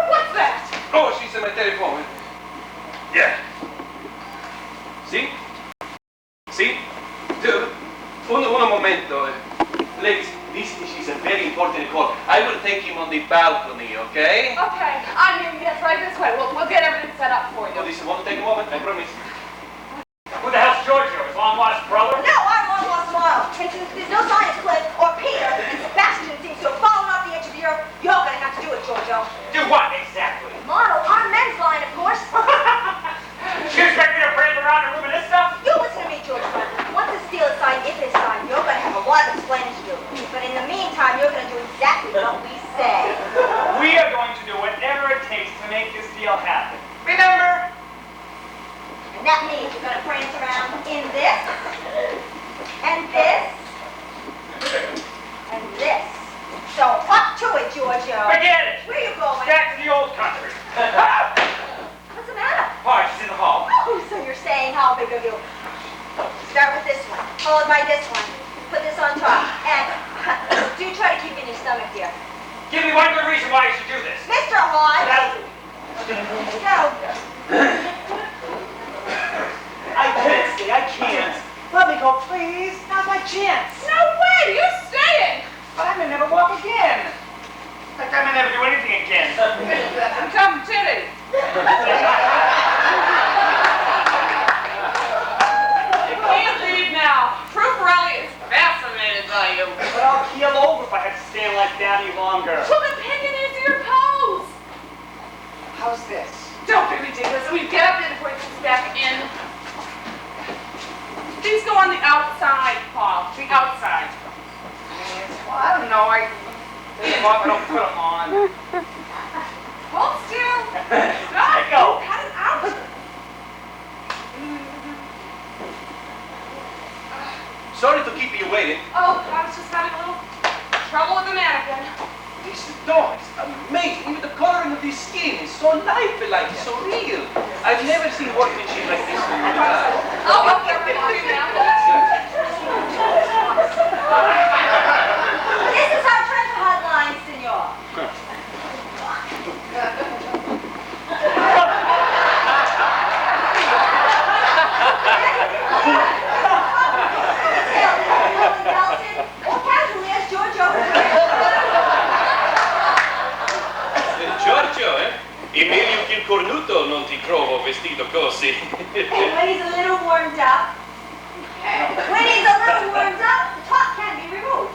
What's that? Oh, she's on my telephone. Yeah. Sì? Sì? Un momento. Ladies, this is a very important call. I will take him on the balcony, okay? Okay, I'm here. Yes, right this way. We'll get everything set up for you. Oh, this won't take a moment, I promise. Who the hell's Giorgio? His long-lost brother? No, I'm long lost model. And since there's no sign of Cliff or Peter, and Sebastian seems to have fallen off the edge of the earth, you're gonna have to do it, Giorgio. Do what exactly? Model, our men's line, of course. You expect me to brand around a room of this stuff? You listen to me, Giorgio. Once this deal is signed, if it's signed, you're gonna have a lot of explaining to do. But in the meantime, you're gonna do exactly what we say. We are going to do whatever it takes to make this deal happen. Remember? And that means you're gonna prance around in this, and this, and this. So up to it, Giorgio. Forget it. Where you going? Back to the old country. What's the matter? Hodge is in the hall. Oh, so you're saying how big of you? Start with this one, followed by this one. Put this on top, and do try to keep in your stomach, dear. Give me one good reason why you should do this. Mr. Hodge! That'll do. Go. I can't stay. I can't. Let me go, please. Now's my chance. No way! You're staying! But I may never walk again. In fact, I may never do anything again. Come, Chitty. You can't leave now. Frucarelli is fascinated by you. longer. Well, then pick an easier pose. How's this? Don't be ridiculous. We get up there before he comes back in. These go on the outside, Paul. The outside. Well, I don't know. I leave them off. I don't put them on. Hold still. There you go. Cut it out. Sorry to keep you waiting. Oh, I was just having a little trouble with the mannequin. This dog is amazing. Even the coloring of this skin is so lifelike, so real. I've never seen workmanship like this in my life. Oh, okay, we're going now. This is our treasure hotline, senor. Or casually as Giorgio. Giorgio, eh? E meglio che il cornuto non ti trovo vestito così. When he's a little warmed up. When he's a little warmed up, the top can be removed.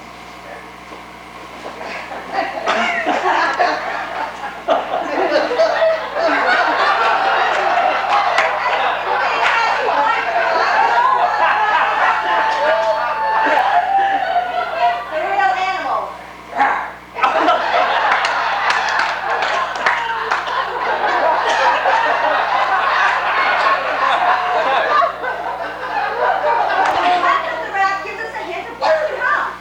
They're real animals. The rap gives us a hint of what's to come.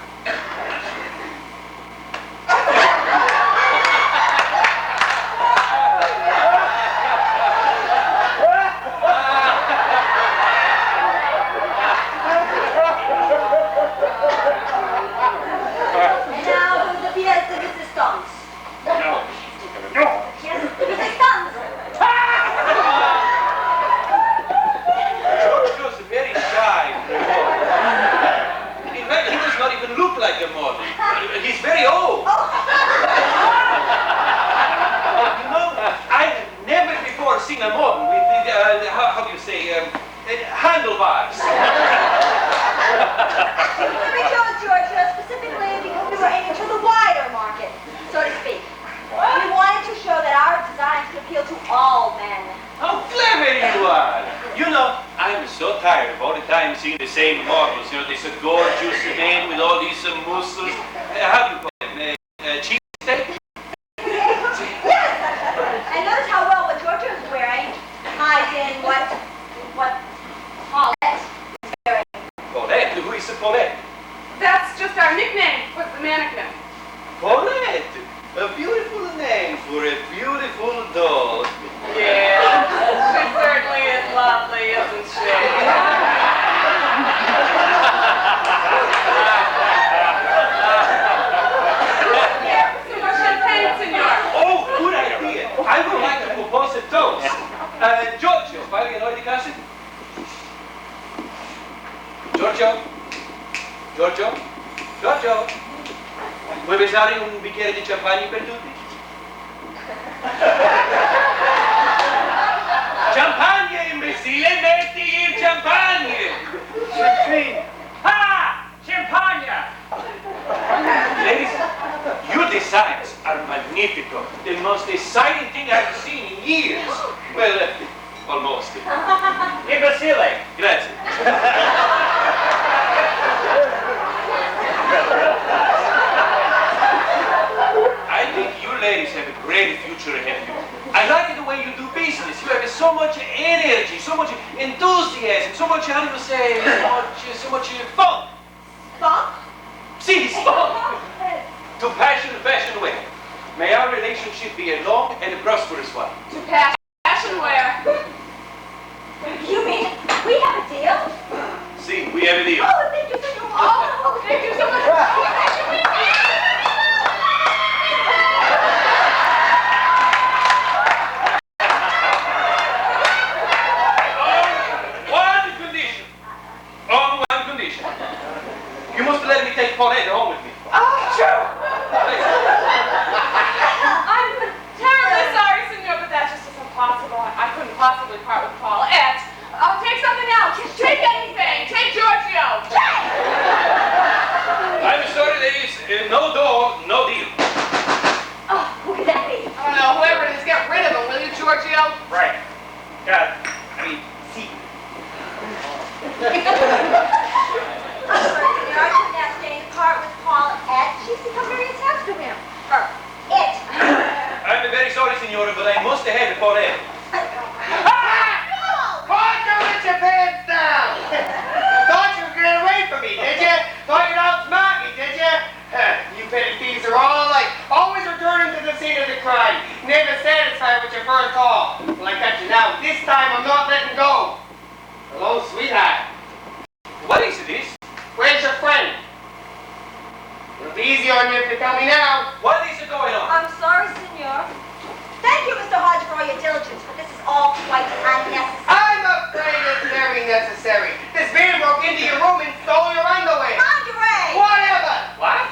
And now for the pièce de résistance. No. Pièce de résistance. Giorgio's very shy. In fact, he does not even look like a model. He's very old. You know, I've never before seen a model with, how do you say, handlebars. We chose Georgia specifically because we were aiming for the wider market, so to speak. We wanted to show that our designs could appeal to all men. How clever you are! You know, I'm so tired of all the time seeing the same models. You know, this gorgeous man with all these muscles. How do you call it? Cheesesteak? Yes! And notice how well what Georgia is wearing ties in what Paulette is wearing. Paulette? Who is Paulette? That's just our nickname for the mannequin. Paulette! A beautiful name for a beautiful doll. Yeah, she certainly is lovely, isn't she? Here, some more champagne, senor. Oh, good idea! I would like to propose a toast. Giorgio, fai le noi di classe? Giorgio? Giorgio? Giorgio? Vuoi versare un bicchiere di champagne per tutti? Champagne, imbecille! Metti il champagne! Champagne. Ah! Champagne! Ladies, your designs are magnifico. The most exciting thing I've seen in years. Well, almost. Imbecile! Grazie. I think you ladies have a great future ahead of you. I like the way you do business. You have so much energy, so much enthusiasm, so much, how do you say, so much fun. Funk? See, fun. To passion, fashion way. May our relationship be a long and a prosperous one. To passion wear. You mean we have a deal? See, we have a deal. Oh, thank you so much. Oh, thank you so much. One condition. On one condition. You must let me take Paulette home with me. Sure. I'm terribly sorry, senor, but that just isn't possible. I couldn't possibly part with Paulette. Take something else. Take anything. Take Giorgio. I'm sorry, ladies. No door, no deal. don't have to tell me now. What is going on? I'm sorry, senor. Thank you, Mr. Hodge, for all your diligence, but this is all quite unnecessary. I'm afraid it's very necessary. This man broke into your room and stole your underwear. Lingerie! Whatever. What?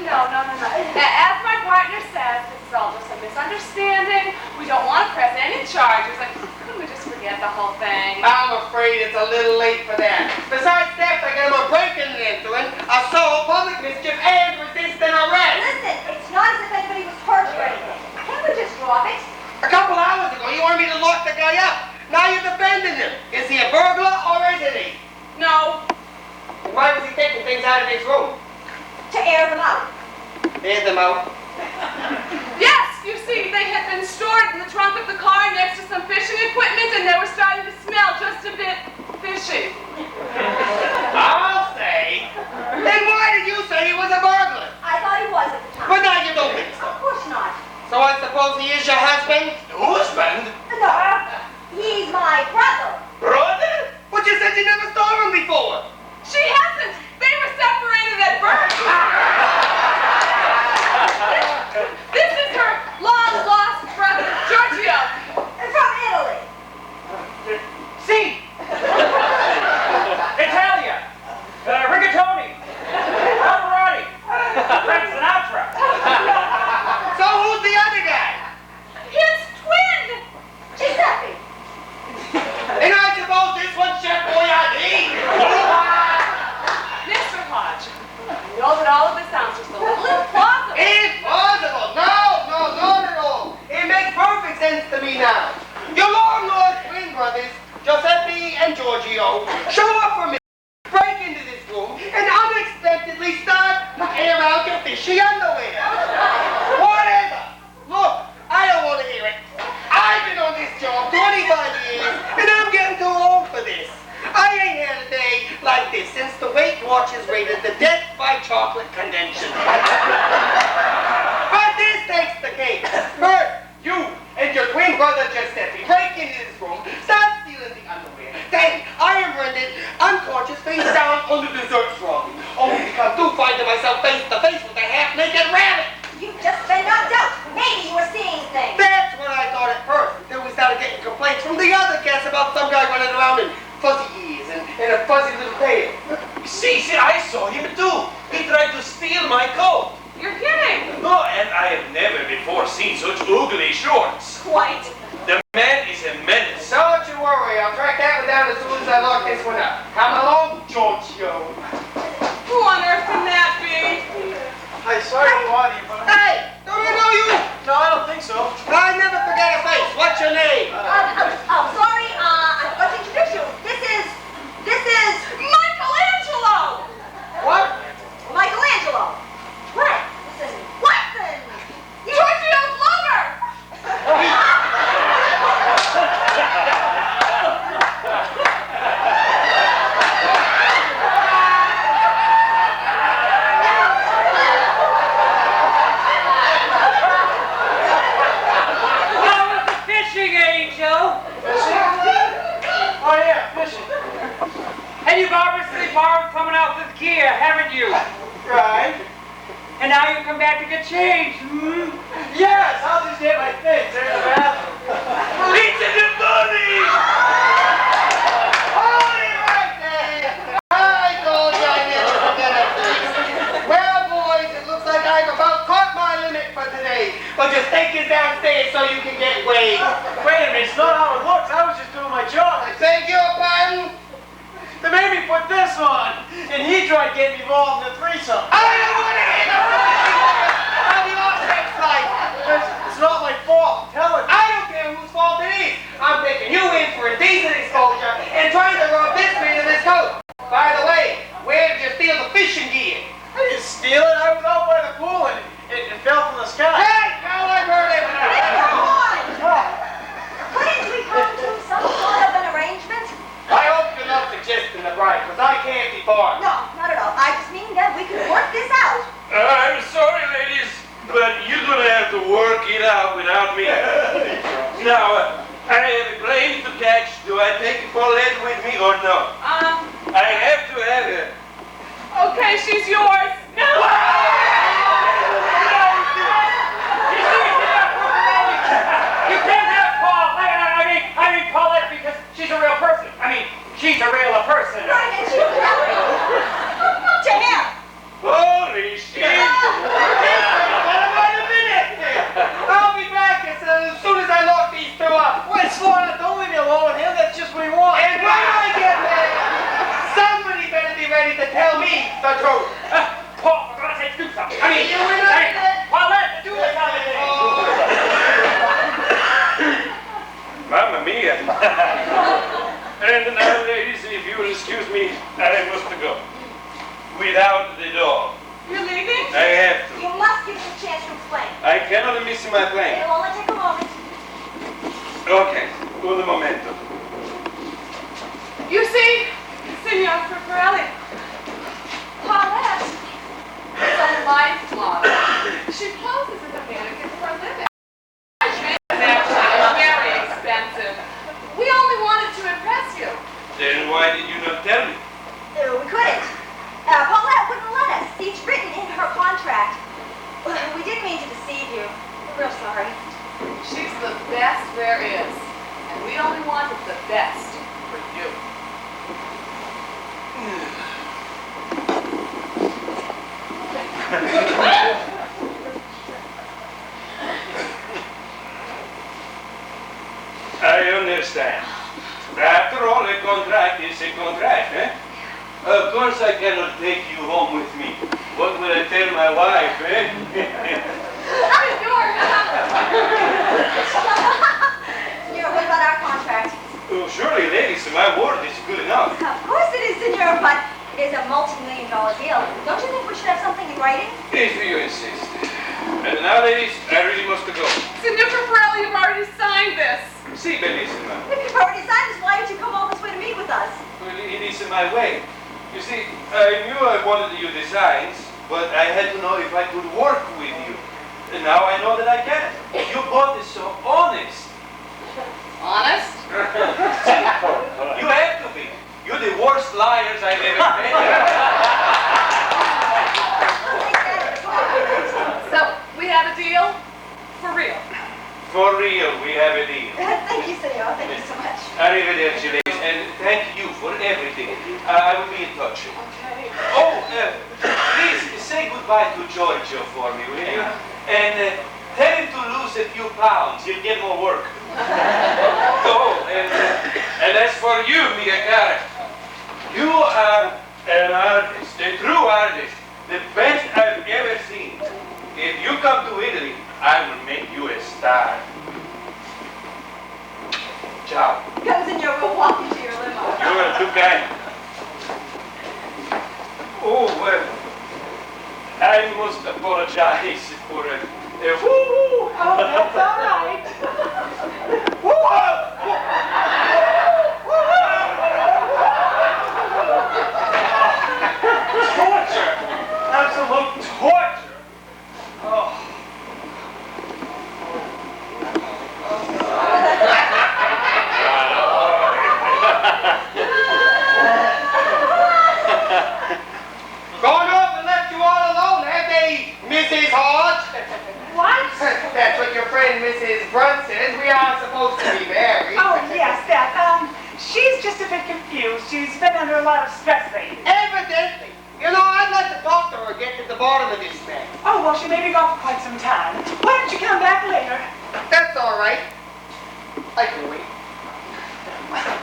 No. As my partner says, this is all just a misunderstanding. We don't want to press any charges. Like, couldn't we just forget the whole thing? I'm afraid it's a little late for that. Besides theft, I got him a breaking and entering, assault, public mischief, and resisting arrest. Listen, it's not as if anybody was hurt or anything. Can't we just drop it? A couple hours ago, you wanted me to lock the guy up. Now you're defending him. Is he a burglar or isn't he? No. And why was he taking things out of his room? To air them out. Air them out. Yes, you see, they had been stored in the trunk of the car next to some fishing equipment, and they were starting to smell just a bit fishy. I'll say. Then why did you say he was a burglar? I thought he was at the time. But now you don't think so. Of course not. So I suppose he is your husband? Husband? No, he's my brother. Brother? But you said you never saw him before. She hasn't. They were separated at birth. This is her long-lost brother, Giorgio. From Italy. See? Italia. Rigatoni. Pavarotti. Frank Sinatra. So who's the other guy? His twin. Giuseppe. And I suppose this one's Chef Boyardee. Mr. Hodge, I know that all of this sounds just a little implausible. Impossible! No, not at all. It makes perfect sense to me now. Your long-lost twin brothers, Giuseppe and Giorgio, show up for me, break into this room, and unexpectedly start to air out your fishy underwear. Whatever. Look, I don't want to hear it. I've been on this job 25 years, and I'm getting too old for this. I ain't had a day like this since the Weight Watchers rated the death by chocolate convention. But this takes the cake. First, you and your twin brother Giuseppe break into this room, start stealing the underwear. Then I am rendered unconscious face down on the dessert trolley, only to come to find myself face to face with a half-naked rabbit. You've just been knocked out. Maybe you were seeing things. That's what I thought at first, until we started getting complaints from the other cats about some guy running around in fuzzy ears and a fuzzy little tail. See, I saw him too. He tried to steal my coat. You're kidding. No, and I have never before seen such ugly shorts. Quite. The man is a menace. Don't you worry, I'll track that one down as soon as I lock this one up. Come along, Giorgio. Who on earth can that be? Hi, sorry to bother you, but Hey, don't I know you? no, I don't think so. I never forget a face. What's your name? Sorry, I forgot to introduce you. This is Michelangelo! What? Michelangelo. What? Watson. Giorgio's lover! How was the fishing, Angel? Oh yeah, fishing. And you've obviously borrowed someone else's gear, haven't you? Right. And now you come back to get changed, hmm? Yes, I'll just get my things. There's the bathroom. It's in the money! Hold it right there. I told you I never forget a face. Well, boys, it looks like I've about caught my limit for today. But just take it downstairs so you can get weighed. Wait a minute, it's not how it looks. I was just doing my job. I beg your pardon? They made me put this on, and he tried getting me involved in the threesome. I don't want to hear the story of your sex life. It's not my fault. Tell it. I don't care whose fault it is. I'm taking you in for indecent exposure and trying to rob this man of his coat. By the way, where did you steal the fishing gear? I didn't steal it. I was out by the pool, and it fell from the sky. Hey, now I've heard everything. Come on. Couldn't we come to some sort of an arrangement? I hope you're not suggesting the bride, because I can't be barred. No, not at all. I just mean that we could work coat. Paul, for God's sake, do something. I mean, You were not hey, there. Paulette, do something. Mamma mia. And now, ladies, if you will excuse me, I must go. Without the dog. You're leaving? I have to. You must give us a chance to explain. I cannot miss my plane. It'll only take a moment. Okay, un momento. You see, Signor Fricarelli, Paulette is a life model. She poses as a mannequin for a living. She is actually very expensive. We only wanted to impress you. Then why did you not tell me? We couldn't. Paulette wouldn't let us. It's written in her contract. We didn't mean to deceive you. We're real sorry. She's the best there is. And we only wanted the best for you. I understand. After all, a contract is a contract, eh? Of course I cannot take you home with me. What will I tell my wife, eh? Senor, what about our contract? Oh, surely, ladies, my word is good enough. Of course it is, Senor, but it is a multi-million-dollar deal. Don't you think we should have something in writing? If you insist. And now, ladies, I really must go. Signor Fricarelli, you've already signed this. See, bellissima. If you've already signed this, why did you come all this way to meet with us? Well, it is my way. You see, I knew I wanted you designs, but I had to know if I could work with you. And now I know that I can. You both is so honest. Honest? You have to be. You're the worst liars I've ever met. So, we have a deal? For real? For real, we have a deal. Thank you, Senor. Thank you so much. Arrivederci, ladies, and thank you for everything. I will be in touch. Okay. Oh, please say goodbye to Giorgio for me, will you? And tell him to lose a few pounds. He'll get more work. Oh, and as for you, mia cara, you are an artist, a true artist, the best I've ever seen. If you come to Italy, I will make you a star. Ciao. Come, Senor. We'll walk you to your limo. You are too kind. Oh, well, I must apologize for woo-woo. Oh, that's all right. Torture! Absolute torture! Oh. Gone off and left you all alone, have they, Mrs. Hodge? What? That's what your friend Mrs. Brunt says. We are supposed to be married. Oh, yes, that. She's just a bit confused. She's been under a lot of stress lately. Evidently. You know, I'd like to talk to her and get to the bottom of this thing. Oh, well, she may be gone for quite some time. Why don't you come back later? That's all right. I can wait.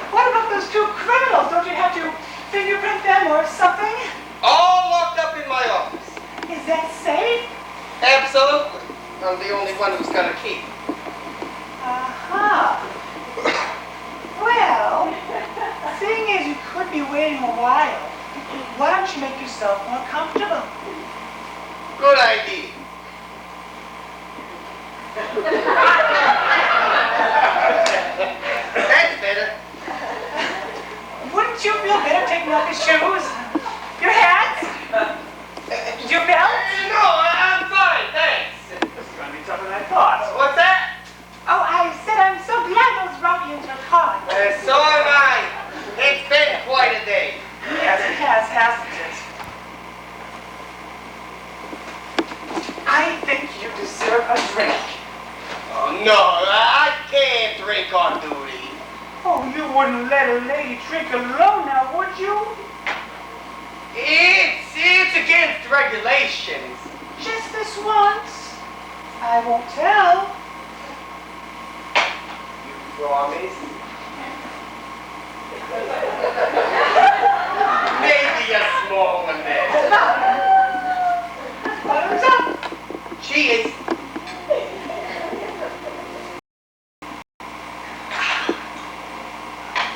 What about those two criminals? Don't you have to fingerprint them or something? All locked up in my office. Is that safe? Absolutely. I'm the only one who's got a key. Uh-huh. Well, seeing as you could be waiting a while, why don't you make yourself more comfortable? Good idea. That's better. Wouldn't you feel better taking off your shoes? Your hats? Your belt? No, I'm fine, thanks. This is going to be tougher than I thought. What's that? Oh, I said I'm so glad those ruffians are caught. So am I. It's been quite a day. Yes, it has, hasn't it? I think you deserve a drink. Oh, no, I can't drink on duty. Oh, you wouldn't let a lady drink alone now, would you? It's against regulations. Just this once. I won't tell. You promise? Maybe a beautiful one there. What's up? She is.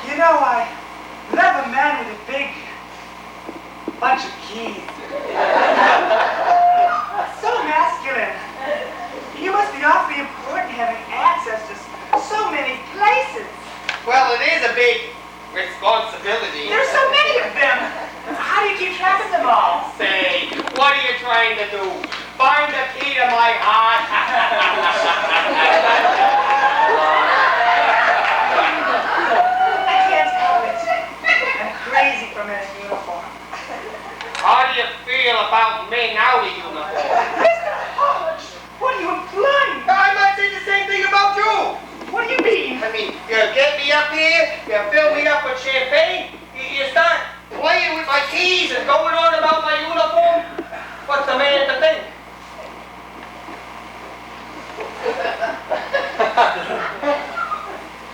You know, I love a man with a big bunch of keys. So masculine. You must be awfully important having access to so many places. Well, it is a big responsibility. There's so many of them. How do you keep track of them all? Say, what are you trying to do? Find the key to my heart? I can't help it. I'm crazy for men in uniform. How do you feel about men out of uniform? Mr. Hodge, what are you implying? I might say the same thing about you. What do you mean? I mean, you get me up here, you fill me up with champagne, you start playing with my keys and going on about my uniform. What's the man to think?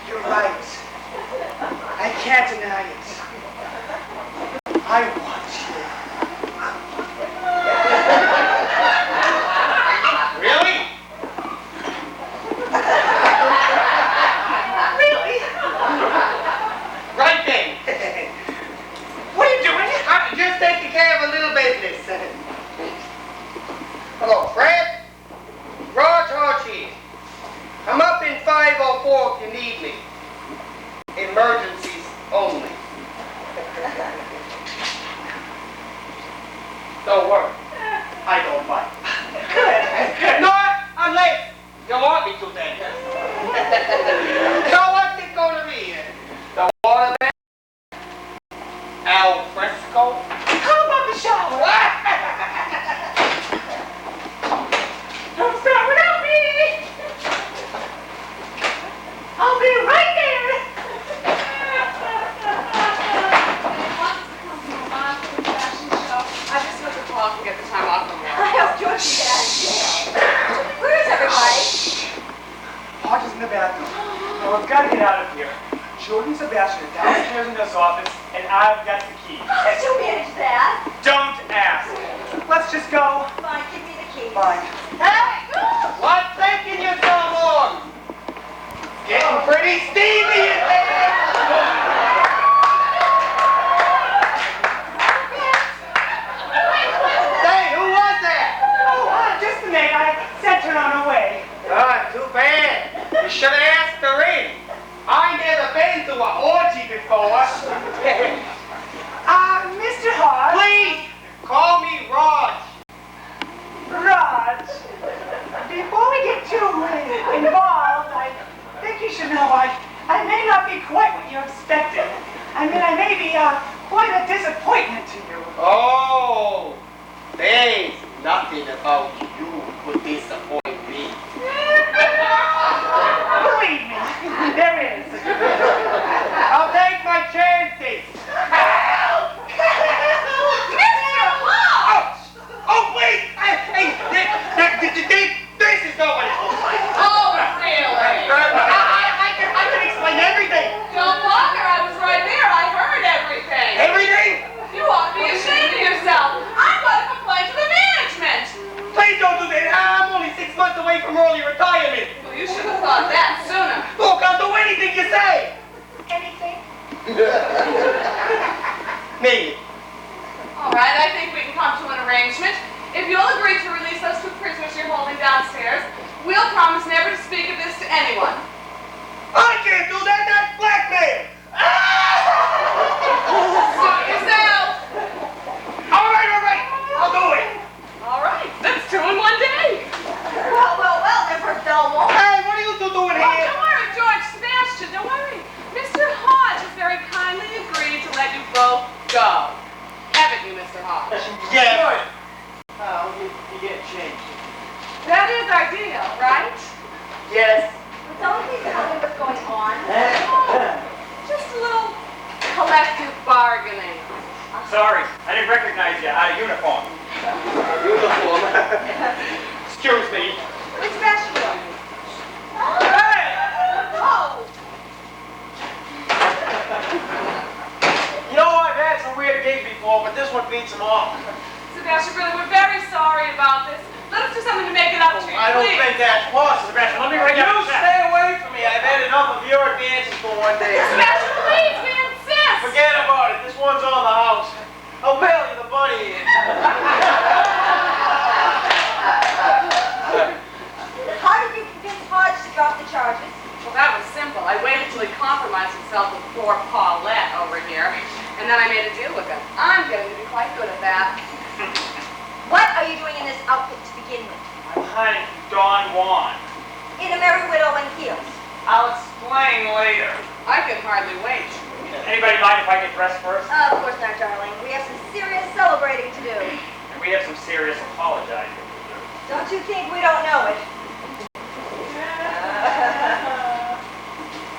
You're right. I can't deny it. I want you. Really? Really? Right then. What are you doing? I'm just taking care of a little business. Hello, Fred? Raj Hodge here. I'm up in 504 if you need me. Emergencies only. Don't worry. I don't mind. Good. No, I'm late. You want me to then. So what's it gonna be? The waterman? Al fresco? How about the shower? Don't start without me. I'll be right there. I just took a call to get the time off from work. I hope George can get out of jail. Where is everybody? Hodge is in the bathroom. Now we've got to get out of here. Jordan and Sebastian are downstairs in this office, and I've got the key. Did you manage that? Don't ask. Let's just go. Fine, give me the key. Fine. Hey! What's taking you so long? Getting pretty steamy in there. Say, who was that? Oh, just the maid. I sent her on her way. Ah, too bad. You should have asked her in. I never been to an orgy before. Mr. Hodge. Please, call me Raj. Raj, before we get too involved, I think you should know I may not be quite what you're expecting. I mean, I may be quite a disappointment to you. Oh, there's nothing about you could disappoint me. Believe me, there is. I'll take my chances. Oh, wait! Hey, this is going on. Oh, really? I can explain everything. Don't bother, I was right there. I heard everything. Everything? You ought to be ashamed of yourself. I'm going to complain to the management. Please don't do that. I'm only 6 months away from early retirement. Well, you should have thought that sooner. Look, I'll do anything you say. Anything? Me. All right, I think we can come to an arrangement. If you'll agree to release those 2 prisoners you're holding downstairs, we'll promise never to speak of this to anyone. I can't do that. That's blackmail. Suit yourself. All right. I'll do it. All right, that's 2 in 1 day. Well, Emperor Belmont. Hey, what are you two doing Oh, here? don't worry, George, Sebastian, don't worry. Mr. Hodge has very kindly agreed to let you both go. Haven't you, Mr. Hodge? Yes. You get changed. That is our deal, right? Yes. But don't please tell me what's going on. Just a little collective bargaining. Sorry, I didn't recognize you out of uniform. Uniform. Excuse me. Where's Sebastian? Hey! Oh! You know, I've had some weird gigs before, but this one beats them Sebastian, really, we're very sorry about this. Let us do something to make it up to you, I don't please. think that's possible. Sebastian, let me write You down a check. stay away from me. I've had enough of your advances for one day. Sebastian, please, we insist. Forget about it. This one's on the house. Oh, Bailey, the bunny is. How did you convince Hodge to drop the charges? Well, that was simple. I waited till he compromised himself with poor Paulette over here, and then I made a deal with him. I'm getting to be quite good at that. What are you doing in this outfit to begin with? I'm hunting Don Juan. In a Merry Widow and heels. I'll explain later. I can hardly wait. Anybody mind if I get dressed first? Of course not, darling. We have some serious celebrating to do. And we have some serious apologizing to do. Don't you think we don't know it?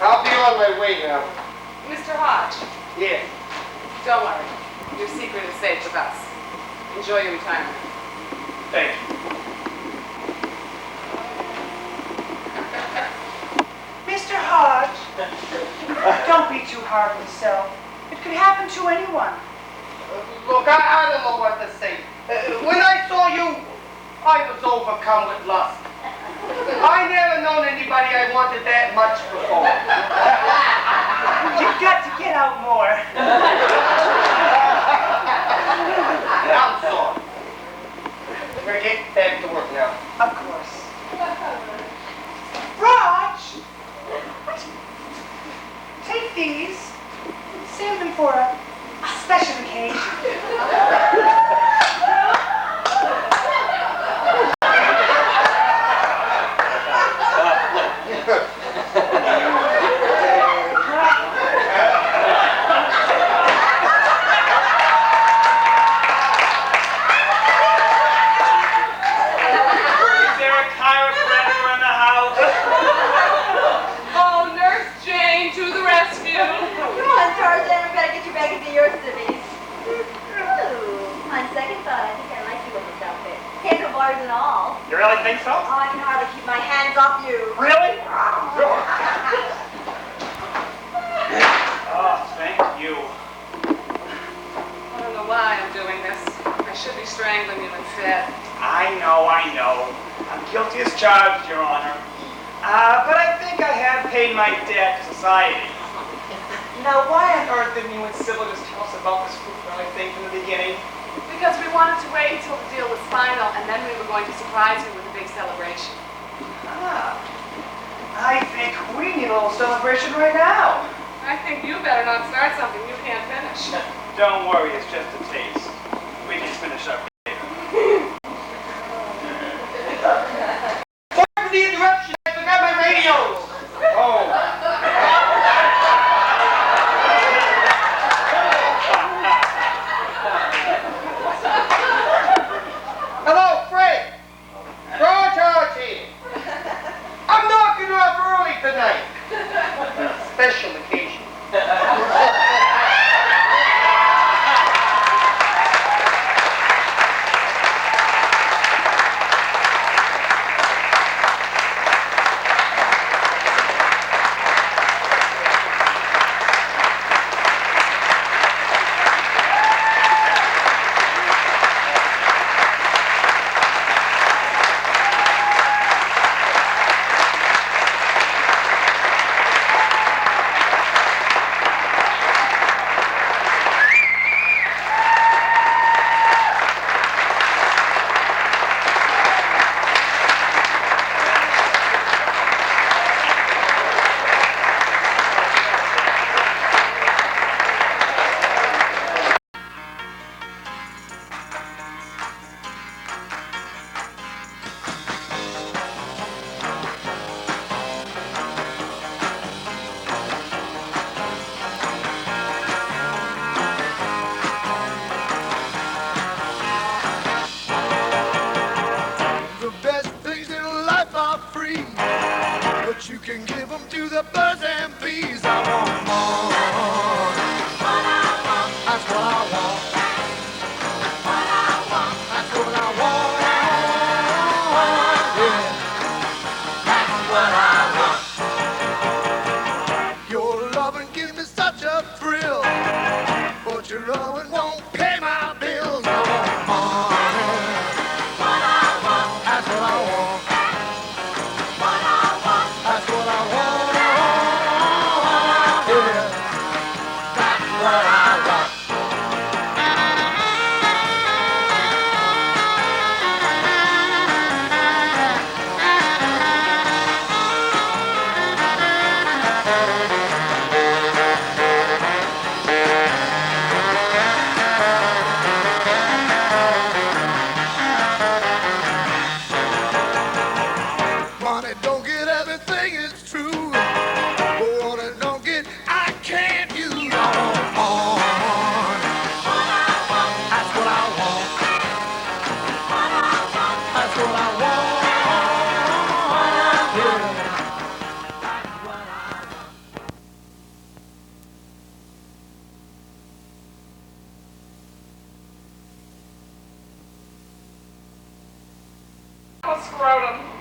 I'll be on my way now. Mr. Hodge, Yeah. don't worry. Your secret is safe with us. Enjoy your retirement. Thank you. Mr. Hodge, don't be too hard on yourself. It could happen to anyone. Look, I don't know what to say. When I saw you, I was overcome with lust. I never known anybody I wanted that much before. You've got to get out more. I'm sorry. We're getting back to work now. Of course. Raj! Take these. Save them for a special occasion. Is there a chiropractor in the house? Oh, Nurse Jane, to the rescue. Come on, Tarzan. We gotta get you back into your civvies. Ooh, on second thought, I think I like you with this outfit. Handlebars and all. You really think so? Oh, I can hardly keep my hands off you. Really? Oh, thank you. I don't know why I'm doing this. I should be strangling you instead. I know. I'm guilty as charged, Your Honor. But I think I have paid my debt to society. Now, why on earth didn't you and Sybil just tell us about this fruit-friendly thing from the beginning? Because we wanted to wait until the deal was final, and then we were going to surprise you with a big celebration. I think we need a little celebration right now. I think you better not start something you can't finish. Don't worry, it's just a taste. We can finish up later. Sorry for the interruption. I forgot my radios. Oh. Hello, Fred. George here. I'm knocking off early tonight. Special occasion. The best things in life are free, but you can give them to the birds and bees. I want more. That's what I want. That's what I want. Yeah. That's what I want. Your loving gives me such a thrill, but your loving won't pay my bills. I want more. That's what I want. A scrotum.